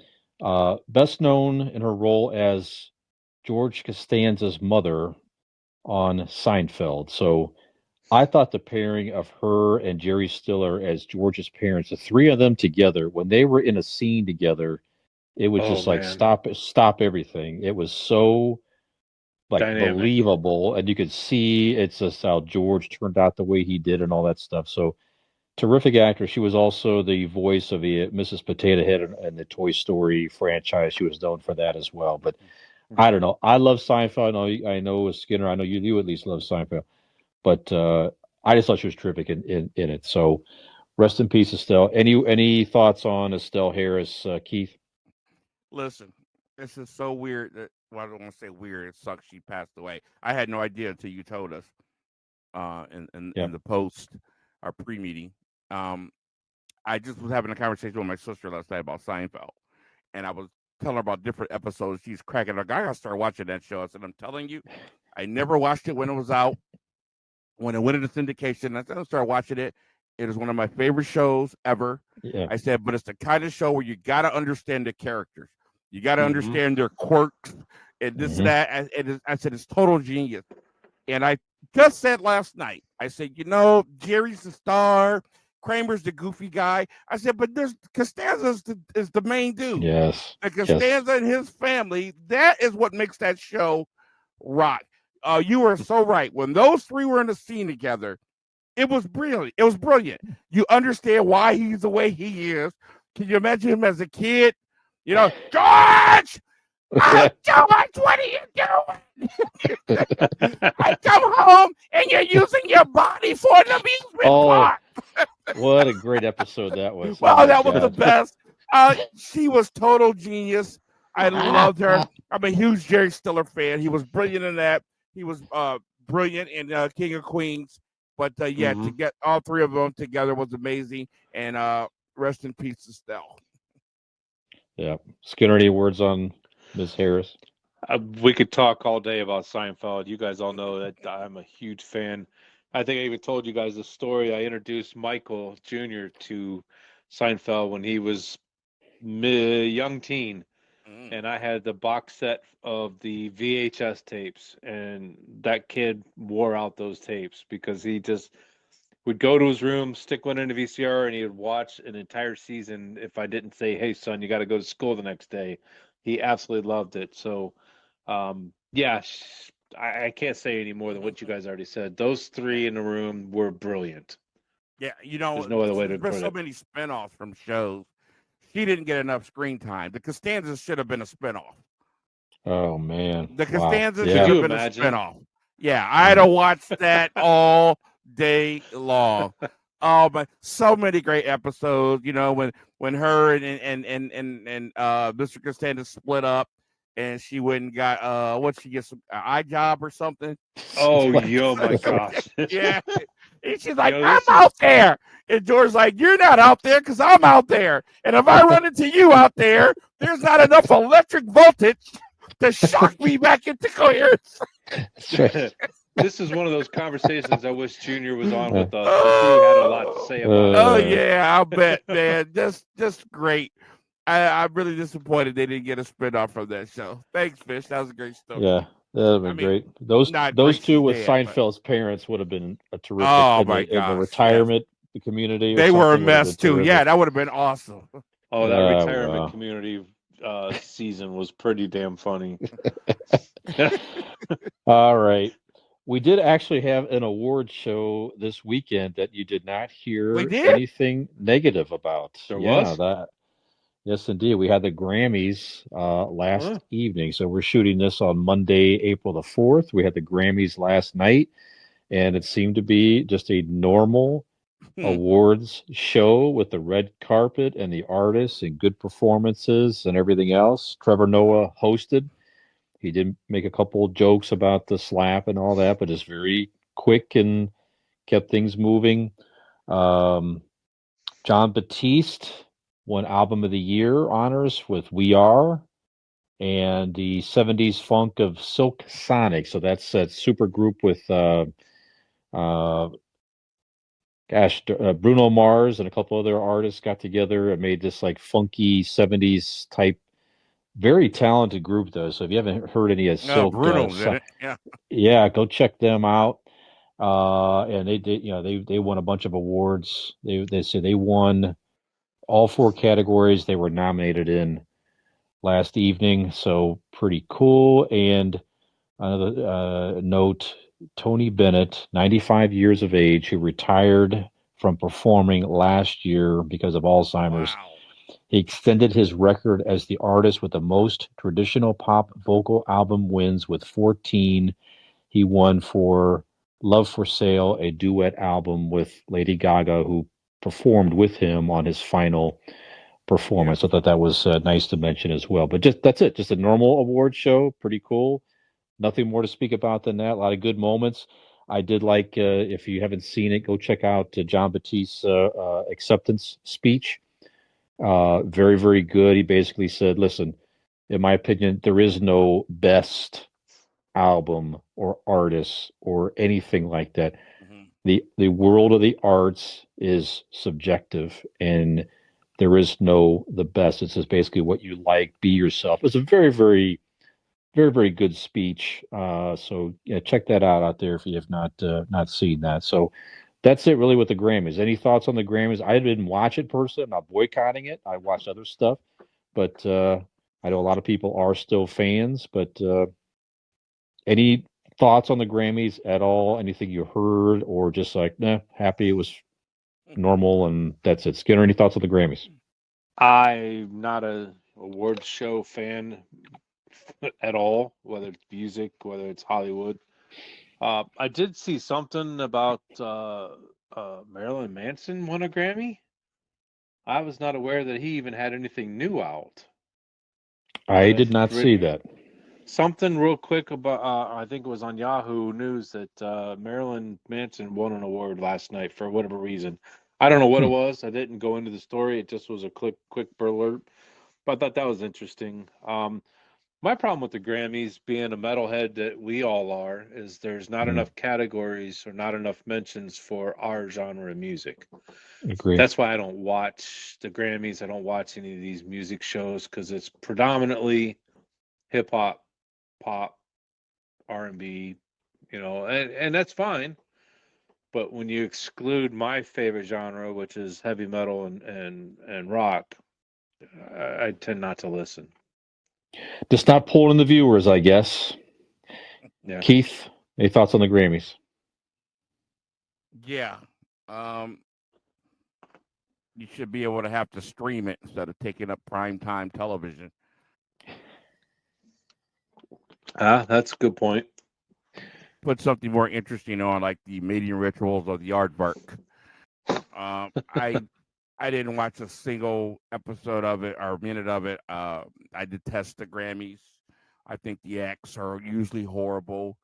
Best known in her role as George Costanza's mother on Seinfeld. So I thought the pairing of her and Jerry Stiller as George's parents, the three of them together, when they were in a scene together, it was just like stop everything. It was so dynamic, believable, and you could see it's just how George turned out the way he did and all that stuff. So terrific actress. She was also the voice of the Mrs. Potato Head in the Toy Story franchise. She was known for that as well. But I don't know. I love Seinfeld. I know Skinner. I know you at least love Seinfeld. But I just thought she was terrific in it. So rest in peace, Estelle. Any thoughts on Estelle Harris, Keith? Listen, this is so weird that I don't want to say weird. It sucks she passed away. I had no idea until you told us in the post, our pre-meeting. I just was having a conversation with my sister last night about Seinfeld, and I was telling her about different episodes. She's cracking up. I gotta start watching that show. I said, I'm telling you, I never watched it when it was out. When it went into syndication, I said, I'll start watching it. It is one of my favorite shows ever. Yeah. I said, but it's the kind of show where you got to understand the characters. You got to understand their quirks and this and that. I said, it's total genius. And I just said last night, I said, Jerry's the star. Kramer's the goofy guy. I said, but there's Costanza is the main dude. Yes. The Costanza and his family, that is what makes that show rock. You were so right. When those three were in the scene together, it was brilliant. It was brilliant. You understand why he's the way he is. Can you imagine him as a kid? George! George, what are you doing? I come home and you're using your body for an amusement park. What a great episode that was. Wow, Oh my that was the God. best. She was total genius. I loved her. I'm a huge Jerry Stiller fan. He was brilliant in that. He was brilliant in King of Queens. But yeah, to get all three of them together was amazing. And rest in peace, Estelle. Yeah. Skinner, any words on Ms. Harris? We could talk all day about Seinfeld. You guys all know that I'm a huge fan. I think I even told you guys the story. I introduced Michael Jr. to Seinfeld when he was young teen, and I had the box set of the VHS tapes, and that kid wore out those tapes because he just would go to his room, stick one in the VCR, and he would watch an entire season. If I didn't say, "Hey, son, you got to go to school the next day," he absolutely loved it. So, yeah, I can't say any more than what you guys already said. Those three in the room were brilliant. Yeah, There's no other way to there's been put so it. many spinoffs from shows. She didn't get enough screen time. The Costanza should have been a spinoff. Oh man. The Wow. Costanza Yeah. should Could you have been imagine? a spinoff. Yeah, I'd have watched that all day long. Oh, but so many great episodes. You know, when her and Mr. Costanza split up, and she went and got what she gets an eye job or something. Oh, yo, my gosh. Yeah. And she's like, Yo, I'm this is out there. And George's like, you're not out there because I'm out there. And if I run into you out there, there's not enough electric voltage to shock me back into coherence. That's right. this is one of those conversations I wish Junior was on with us because he had a lot to say about Oh it. yeah, I'll bet, man. Just great. I'm really disappointed they didn't get a spinoff from that show. Thanks, Fish. That was a great story. Yeah, that would have been great. Those not those great two she's with dead, but Seinfeld's parents would have been a terrific oh in my the gosh, retirement community or they were a something would have been mess too. Yeah, terrific. that would have been awesome. Oh, that retirement Wow. community season was pretty damn funny. All right. We did actually have an award show this weekend that you did not We hear did? anything negative about. There Yeah, was? yes indeed. We had the Grammys last evening. So we're shooting this on Monday, April the 4th. We had the Grammys last night, and it seemed to be just a normal awards show with the red carpet and the artists and good performances and everything else. Trevor Noah hosted. He did make a couple of jokes about the slap and all that, but just very quick and kept things moving. Um, John Batiste won Album of the Year honors with We Are and the 70s funk of Silk Sonic. So that's that super group with uh, Bruno Mars and a couple other artists got together and made this like funky 70s type, very talented group though. So if you haven't heard any of Silk, Bruno's in it. Yeah. yeah, go check them out. And they did, they won a bunch of awards. They say they won all four categories they were nominated in last evening. So pretty cool. And another note, Tony Bennett, 95 years of age, who retired from performing last year because of Alzheimer's. Wow. He extended his record as the artist with the most traditional pop vocal album wins with 14. He won for Love for Sale, a duet album with Lady Gaga, who performed with him on his final performance. I thought that was nice to mention as well. But just that's it. Just a normal award show. Pretty cool. Nothing more to speak about than that. A lot of good moments. I did like, if you haven't seen it, go check out John Batiste's acceptance speech. Very, very good. He basically said, listen, in my opinion, there is no best album or artist or anything like that. The world of the arts is subjective, and there is no the best. It's just basically what you like. Be yourself. It's a very, very, very, very good speech. So yeah, check that out there if you have not seen that. So that's it really with the Grammys. Any thoughts on the Grammys? I didn't watch it personally. I'm not boycotting it. I watched other stuff, but I know a lot of people are still fans. But any thoughts on the Grammys at all? Anything you heard, or just like, nah, happy it was normal and that's it? Skinner, any thoughts on the Grammys? I'm not a award show fan at all, whether it's music, whether it's Hollywood. I did see something about Marilyn Manson won a Grammy? I was not aware that he even had anything new out. I did not see that. Something real quick about, I think it was on Yahoo News that Marilyn Manson won an award last night for whatever reason. I don't know what it was. I didn't go into the story. It just was a quick alert. But I thought that was interesting. My problem with the Grammys, being a metalhead that we all are, is there's not enough categories or not enough mentions for our genre of music. Agree. That's why I don't watch the Grammys. I don't watch any of these music shows because it's predominantly hip hop, pop, R&B, and that's fine. But when you exclude my favorite genre, which is heavy metal and rock, I tend not to listen. Just not pulling the viewers, I guess. Yeah. Keith, any thoughts on the Grammys? Yeah. You should be able to have to stream it instead of taking up primetime television. That's a good point. Put something more interesting on, like the mating rituals or the aardvark. I didn't watch a single episode of it or minute of it. I detest the Grammys. I think the acts are usually horrible.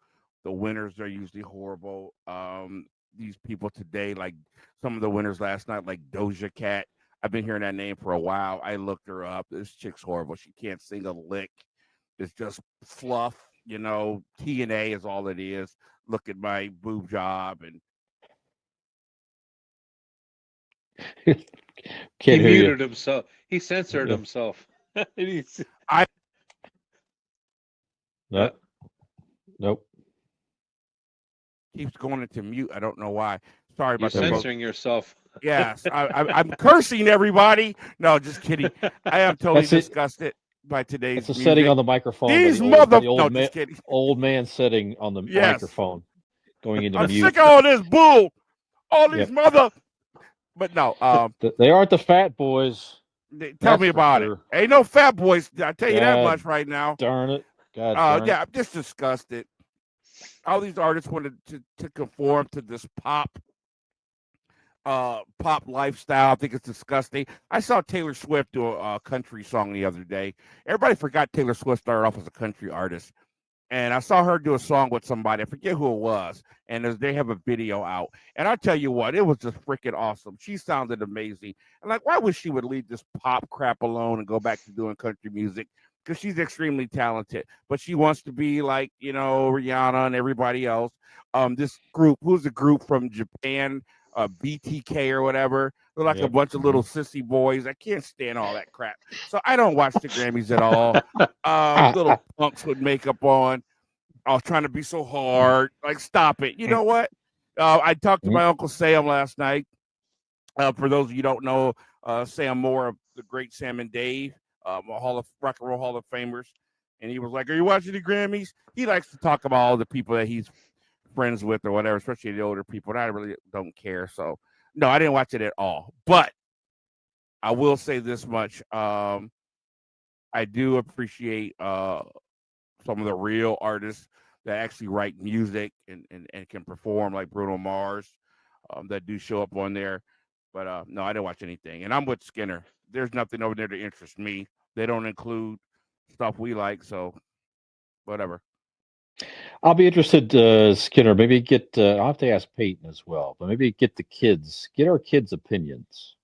The winners are usually horrible. These people today, like some of the winners last night, like Doja Cat. I've been hearing that name for a while. I looked her up. This chick's horrible. She can't sing a lick. It's just fluff. TNA is all it is. Look at my boob job and he muted himself. He censored himself. Nope. Keeps going into mute. I don't know why. Sorry about You're that. Censoring yourself. Yes, I'm cursing everybody. No, just kidding. I am totally disgusted by today's It's a music. setting on the microphone. These just kidding. Old man setting on the microphone, going into I'm mute. sick of all this bull. All these mother. But no, they aren't the fat boys. Tell me about it. Ain't no fat boys. I tell you that much right now. Darn it. God. I'm just disgusted. All these artists wanted to conform to this pop lifestyle. I think it's disgusting. I saw Taylor Swift do a country song the other day. Everybody forgot Taylor Swift started off as a country artist. And I saw her do a song with somebody. I forget who it was. And they have a video out. And I tell you what, it was just freaking awesome. She sounded amazing. And like, why wish she would leave this pop crap alone and go back to doing country music? Because she's extremely talented. But she wants to be like, Rihanna and everybody else. This group, who's a group from Japan, BTK or whatever. They're like a bunch of little sissy boys. I can't stand all that crap. So I don't watch the Grammys at all. Little punks with makeup on. I was trying to be so hard. Like, stop it. You know what? I talked to my Uncle Sam last night. For those of you who don't know, Sam Moore of the great Sam and Dave, Rock and Roll Hall of Famers. And he was like, are you watching the Grammys? He likes to talk about all the people that he's friends with or whatever, especially the older people. And I really don't care. So, no, I didn't watch it at all. But I will say this much. I do appreciate some of the real artists that actually write music and can perform, like Bruno Mars, that do show up on there. But no, I didn't watch anything. And I'm with Skinner. There's nothing over there to interest me. They don't include stuff we like, so whatever. I'll be interested, Skinner. Maybe I'll have to ask Peyton as well, but maybe get our kids' opinions.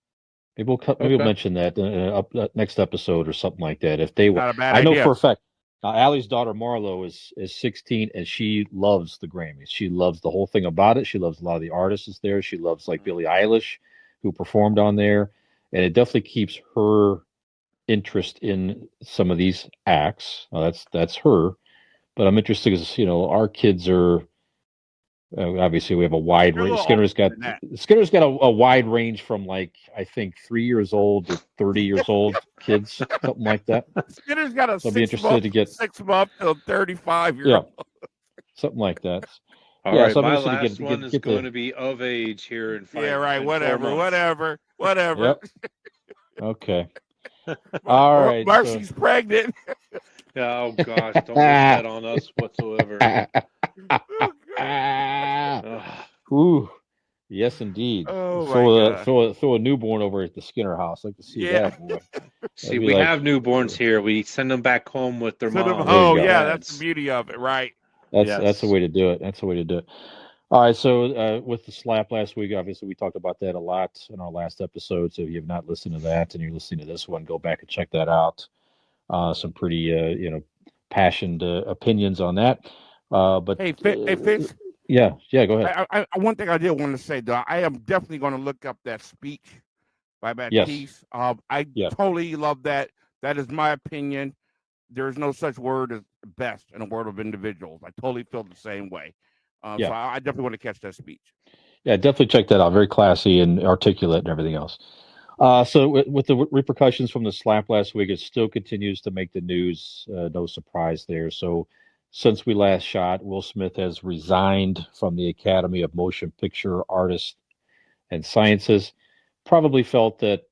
Maybe we'll mention that next episode or something like that. If they Not a bad I know idea. for a fact. Allie's daughter Marlo is 16 and she loves the Grammys. She loves the whole thing about it. She loves a lot of the artists there. She loves like Billie Eilish, who performed on there, and it definitely keeps her interest in some of these acts. That's her. But I'm interested because our kids are obviously we have a wide range. Skinner's got a wide range from like I think 3 years old to 30 years old kids, something like that. Skinner's got a so I'll be interested to get 6 month to 35-year-old. Something like that. All right, so my last one is going to be of age here in 5 Yeah, right. Whatever. Yep. Okay. All right. Marcy's pregnant. Oh gosh, don't wish that on us whatsoever. Ooh. Yes, indeed. Oh my God. Throw a newborn over at the Skinner house. I'd like to see that, boy. See, we have newborns here. We send them back home with their send moms. them home. Yeah, that's the beauty of it, right? That's the way to do it. That's the way to do it. All right, so with the slap last week, obviously we talked about that a lot in our last episode. So if you have not listened to that and you're listening to this one, go back and check that out. Some pretty passionate opinions on that. But hey, Fitz. Yeah, go ahead. One thing I did want to say, though, I am definitely going to look up that speech by Baptiste. Yes. I totally love that. That is my opinion. There is no such word as best in a world of individuals. I totally feel the same way. So I definitely want to catch that speech. Yeah, definitely check that out. Very classy and articulate and everything else. So with the repercussions from the slap last week, it still continues to make the news. No surprise there. So since we last shot, Will Smith has resigned from the Academy of Motion Picture Artists and Sciences. Probably felt that,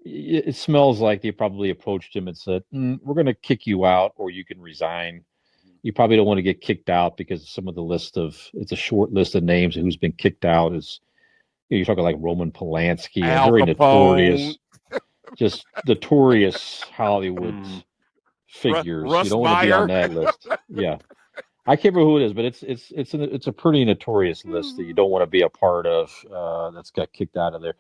it smells like they probably approached him and said, we're going to kick you out or you can resign. You probably don't want to get kicked out because some of it's a short list of names who's been kicked out is, you're talking like Roman Polanski, a very notorious, just notorious Hollywood figures. Russ you don't want to be on that list. Yeah. I can't remember who it is, but it's a pretty notorious list that you don't want to be a part of. That's got kicked out of there,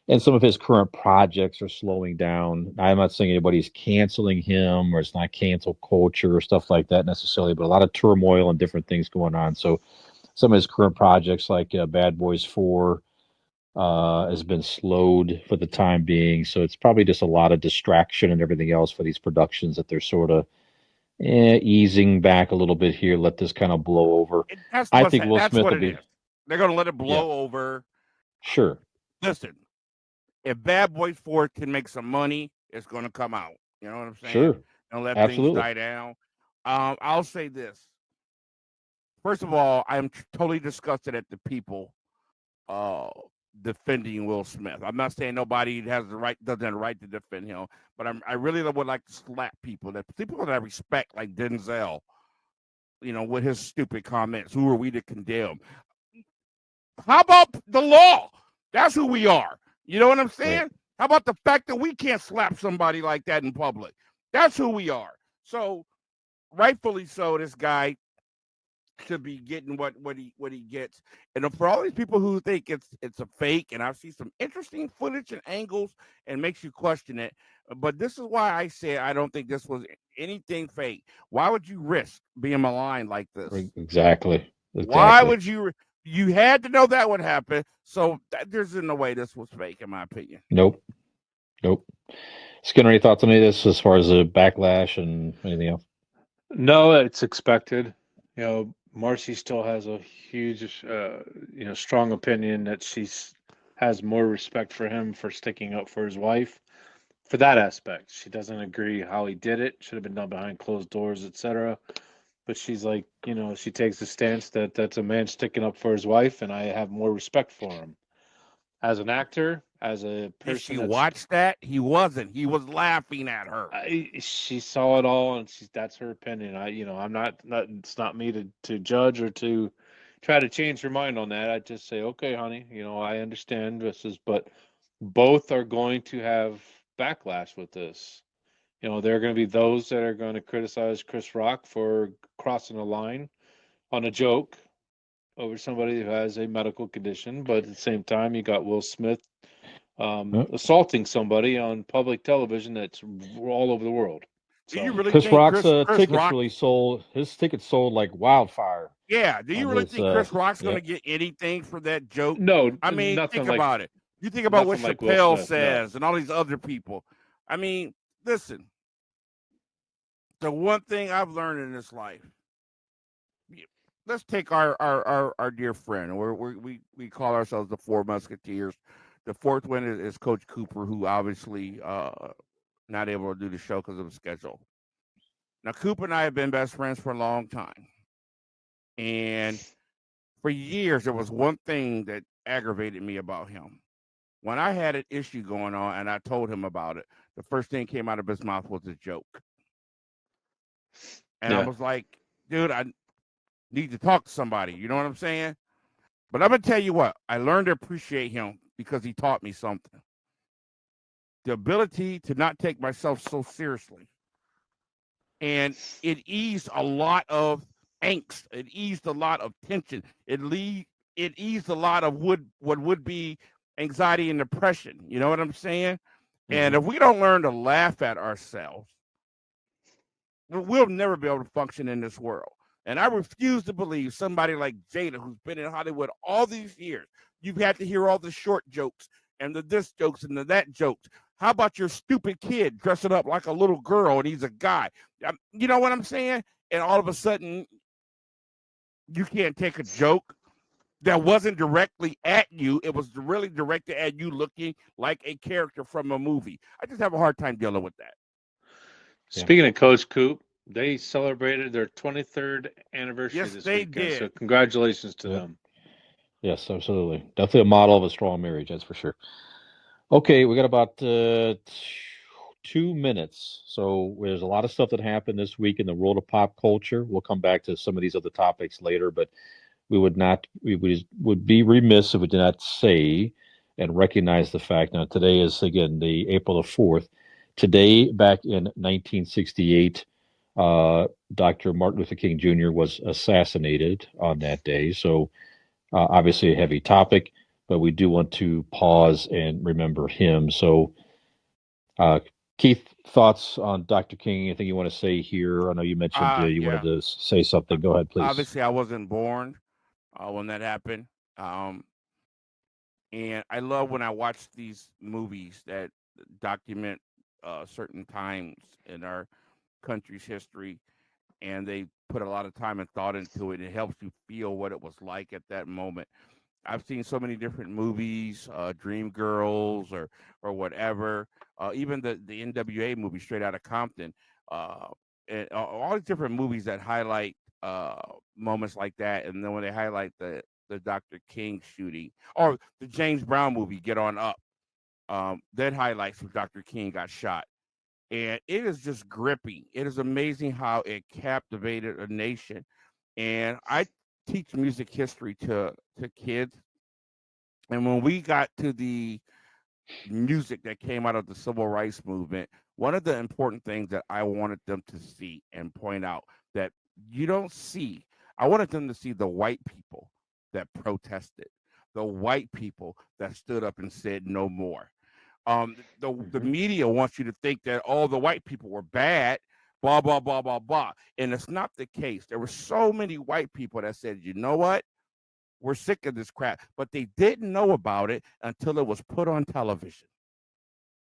and some of his current projects are slowing down. I'm not saying anybody's canceling him or it's not cancel culture or stuff like that necessarily, but a lot of turmoil and different things going on. So some of his current projects, like Bad Boys 4, has been slowed for the time being. So it's probably just a lot of distraction and everything else for these productions that they're sort of easing back a little bit here. Let this kind of blow over. I think Will Smith will be. They're going to let it blow over. Sure. Listen, if Bad Boys 4 can make some money, it's going to come out. You know what I'm saying? Sure. And let things die down. I'll say this. First of all, I'm totally disgusted at the people defending Will Smith. I'm not saying nobody doesn't have the right to defend him, but I really would like to slap people that I respect, like Denzel, with his stupid comments. Who are we to condemn? How about the law? That's who we are. You know what I'm saying? Right. How about the fact that we can't slap somebody like that in public? That's who we are. So, rightfully so, this guy should be getting what he gets. And for all these people who think it's a fake, and I've seen some interesting footage and angles and makes you question it. But this is why I say I don't think this was anything fake. Why would you risk being maligned like this? Exactly. Why would you? You had to know that would happen. So there's no way this was fake, in my opinion. Nope. Skinner, any thoughts on any of this as far as the backlash and anything else? No, it's expected. Marcy still has a huge, strong opinion that she has more respect for him for sticking up for his wife. For that aspect, she doesn't agree how he did it. Should have been done behind closed doors, etc. But she's like, she takes the stance that that's a man sticking up for his wife, and I have more respect for him. As an actor, as a person. Did she watch that? He wasn't. He was laughing at her. She saw it all, and that's her opinion. I'm not. It's not me to judge or to try to change her mind on that. I just say, okay, honey, I understand but both are going to have backlash with this. There are going to be those that are going to criticize Chris Rock for crossing a line on a joke over somebody who has a medical condition, but at the same time, you got Will Smith assaulting somebody on public television that's all over the world. So, do you really Chris think Rock's tickets really sold? His tickets sold like wildfire. Yeah. Do you really think Chris Rock's going to get anything for that joke? No. I mean, think about it. You think about what Chappelle says and all these other people. I mean, listen. The one thing I've learned in this life. Let's take our dear friend. We call ourselves the Four Musketeers. The fourth one is Coach Cooper, who obviously not able to do the show because of the schedule. Now, Cooper and I have been best friends for a long time. And for years, there was one thing that aggravated me about him. When I had an issue going on and I told him about it, the first thing that came out of his mouth was a joke. And I was like, dude, I need to talk to somebody. You know what I'm saying? But I'm going to tell you what, I learned to appreciate him because he taught me something. The ability to not take myself so seriously. And it eased a lot of angst. It eased a lot of tension. It eased a lot of what would be anxiety and depression. You know what I'm saying? Mm-hmm. And if we don't learn to laugh at ourselves, we'll never be able to function in this world. And I refuse to believe somebody like Jada, who's been in Hollywood all these years, you've had to hear all the short jokes and the this jokes and the that jokes. How about your stupid kid dressing up like a little girl and he's a guy? You know what I'm saying? And all of a sudden, you can't take a joke that wasn't directly at you. It was really directed at you looking like a character from a movie. I just have a hard time dealing with that. Speaking of Coach Coop, they celebrated their 23rd anniversary this weekend. Did. So congratulations to them. Yes, absolutely. Definitely a model of a strong marriage, that's for sure. Okay, we got about 2 minutes. So there's a lot of stuff that happened this week in the world of pop culture. We'll come back to some of these other topics later, but we would be remiss if we did not say and recognize the fact. Now, today is, again, the April the 4th. Today, back in 1968, Dr. Martin Luther King Jr. was assassinated on that day. So obviously a heavy topic, but we do want to pause and remember him. So, Keith, thoughts on Dr. King? Anything you want to say here? I know you mentioned you wanted to say something. Go ahead, please. Obviously, I wasn't born when that happened. And I love when I watch these movies that document certain times in our country's history, and they put a lot of time and thought into it. It helps you feel what it was like at that moment. I've seen so many different movies, Dreamgirls or whatever, even the NWA movie, Straight Outta Compton, and all these different movies that highlight moments like that. And then when they highlight the Dr. King shooting, or the James Brown movie, Get On Up, that highlights when Dr. King got shot. And it is just gripping. It is amazing how it captivated a nation. And I teach music history to kids. And when we got to the music that came out of the civil rights movement, one of the important things that I wanted them to see and point out that you don't see, I wanted them to see the white people that protested, the white people that stood up and said no more. The media wants you to think that all the white people were bad, blah, blah, blah, blah, blah. And it's not the case. There were so many white people that said, you know what? We're sick of this crap. But they didn't know about it until it was put on television.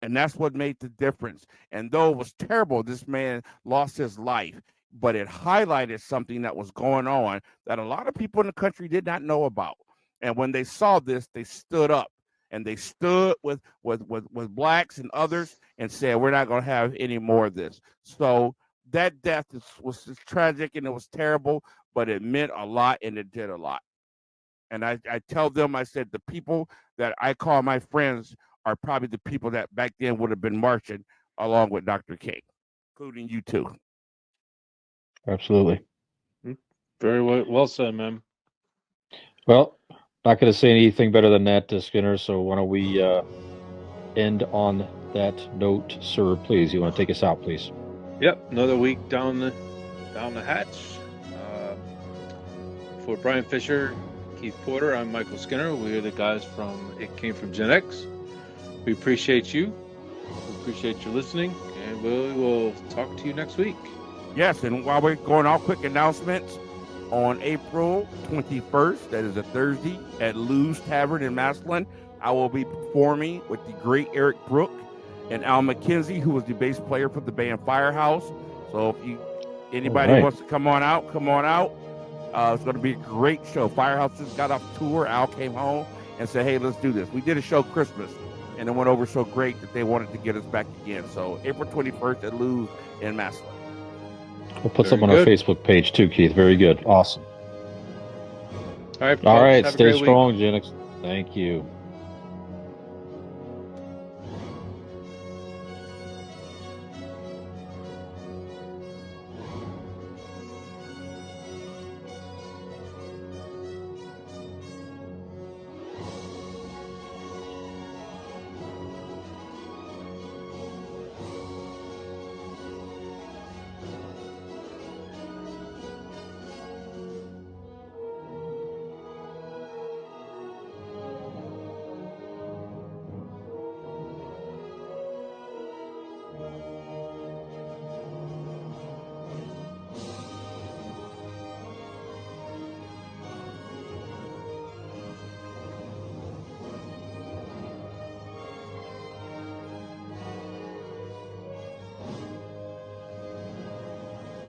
And that's what made the difference. And though it was terrible, this man lost his life, but it highlighted something that was going on that a lot of people in the country did not know about. And when they saw this, they stood up. And they stood with blacks and others and said, we're not going to have any more of this. So that death was just tragic and it was terrible, but it meant a lot and it did a lot. And I tell them, I said, the people that I call my friends are probably the people that back then would have been marching along with Dr. King, including you too. Absolutely. Very well said, man. Well, not going to say anything better than that, Skinner. So why don't we end on that note, sir? Please, you want to take us out, please? Yep, another week down the hatch. For Brian Fisher, Keith Porter, I'm Michael Skinner. We are the guys from It Came From GenX. We appreciate you. We appreciate you listening, and we will talk to you next week. Yes, and while we're going off, quick announcements. On April 21st, that is a Thursday, at Lou's Tavern in Massillon, I will be performing with the great Eric Brook and Al McKenzie, who was the bass player for the band Firehouse. So if anybody wants to come on out, come on out. It's going to be a great show. Firehouse just got off tour. Al came home and said, hey, let's do this. We did a show Christmas, and it went over so great that they wanted to get us back again. So April 21st at Lou's in Massillon. We'll put something on our Facebook page too, Keith. Very good. Awesome. All right. Stay strong, GenX. Thank you.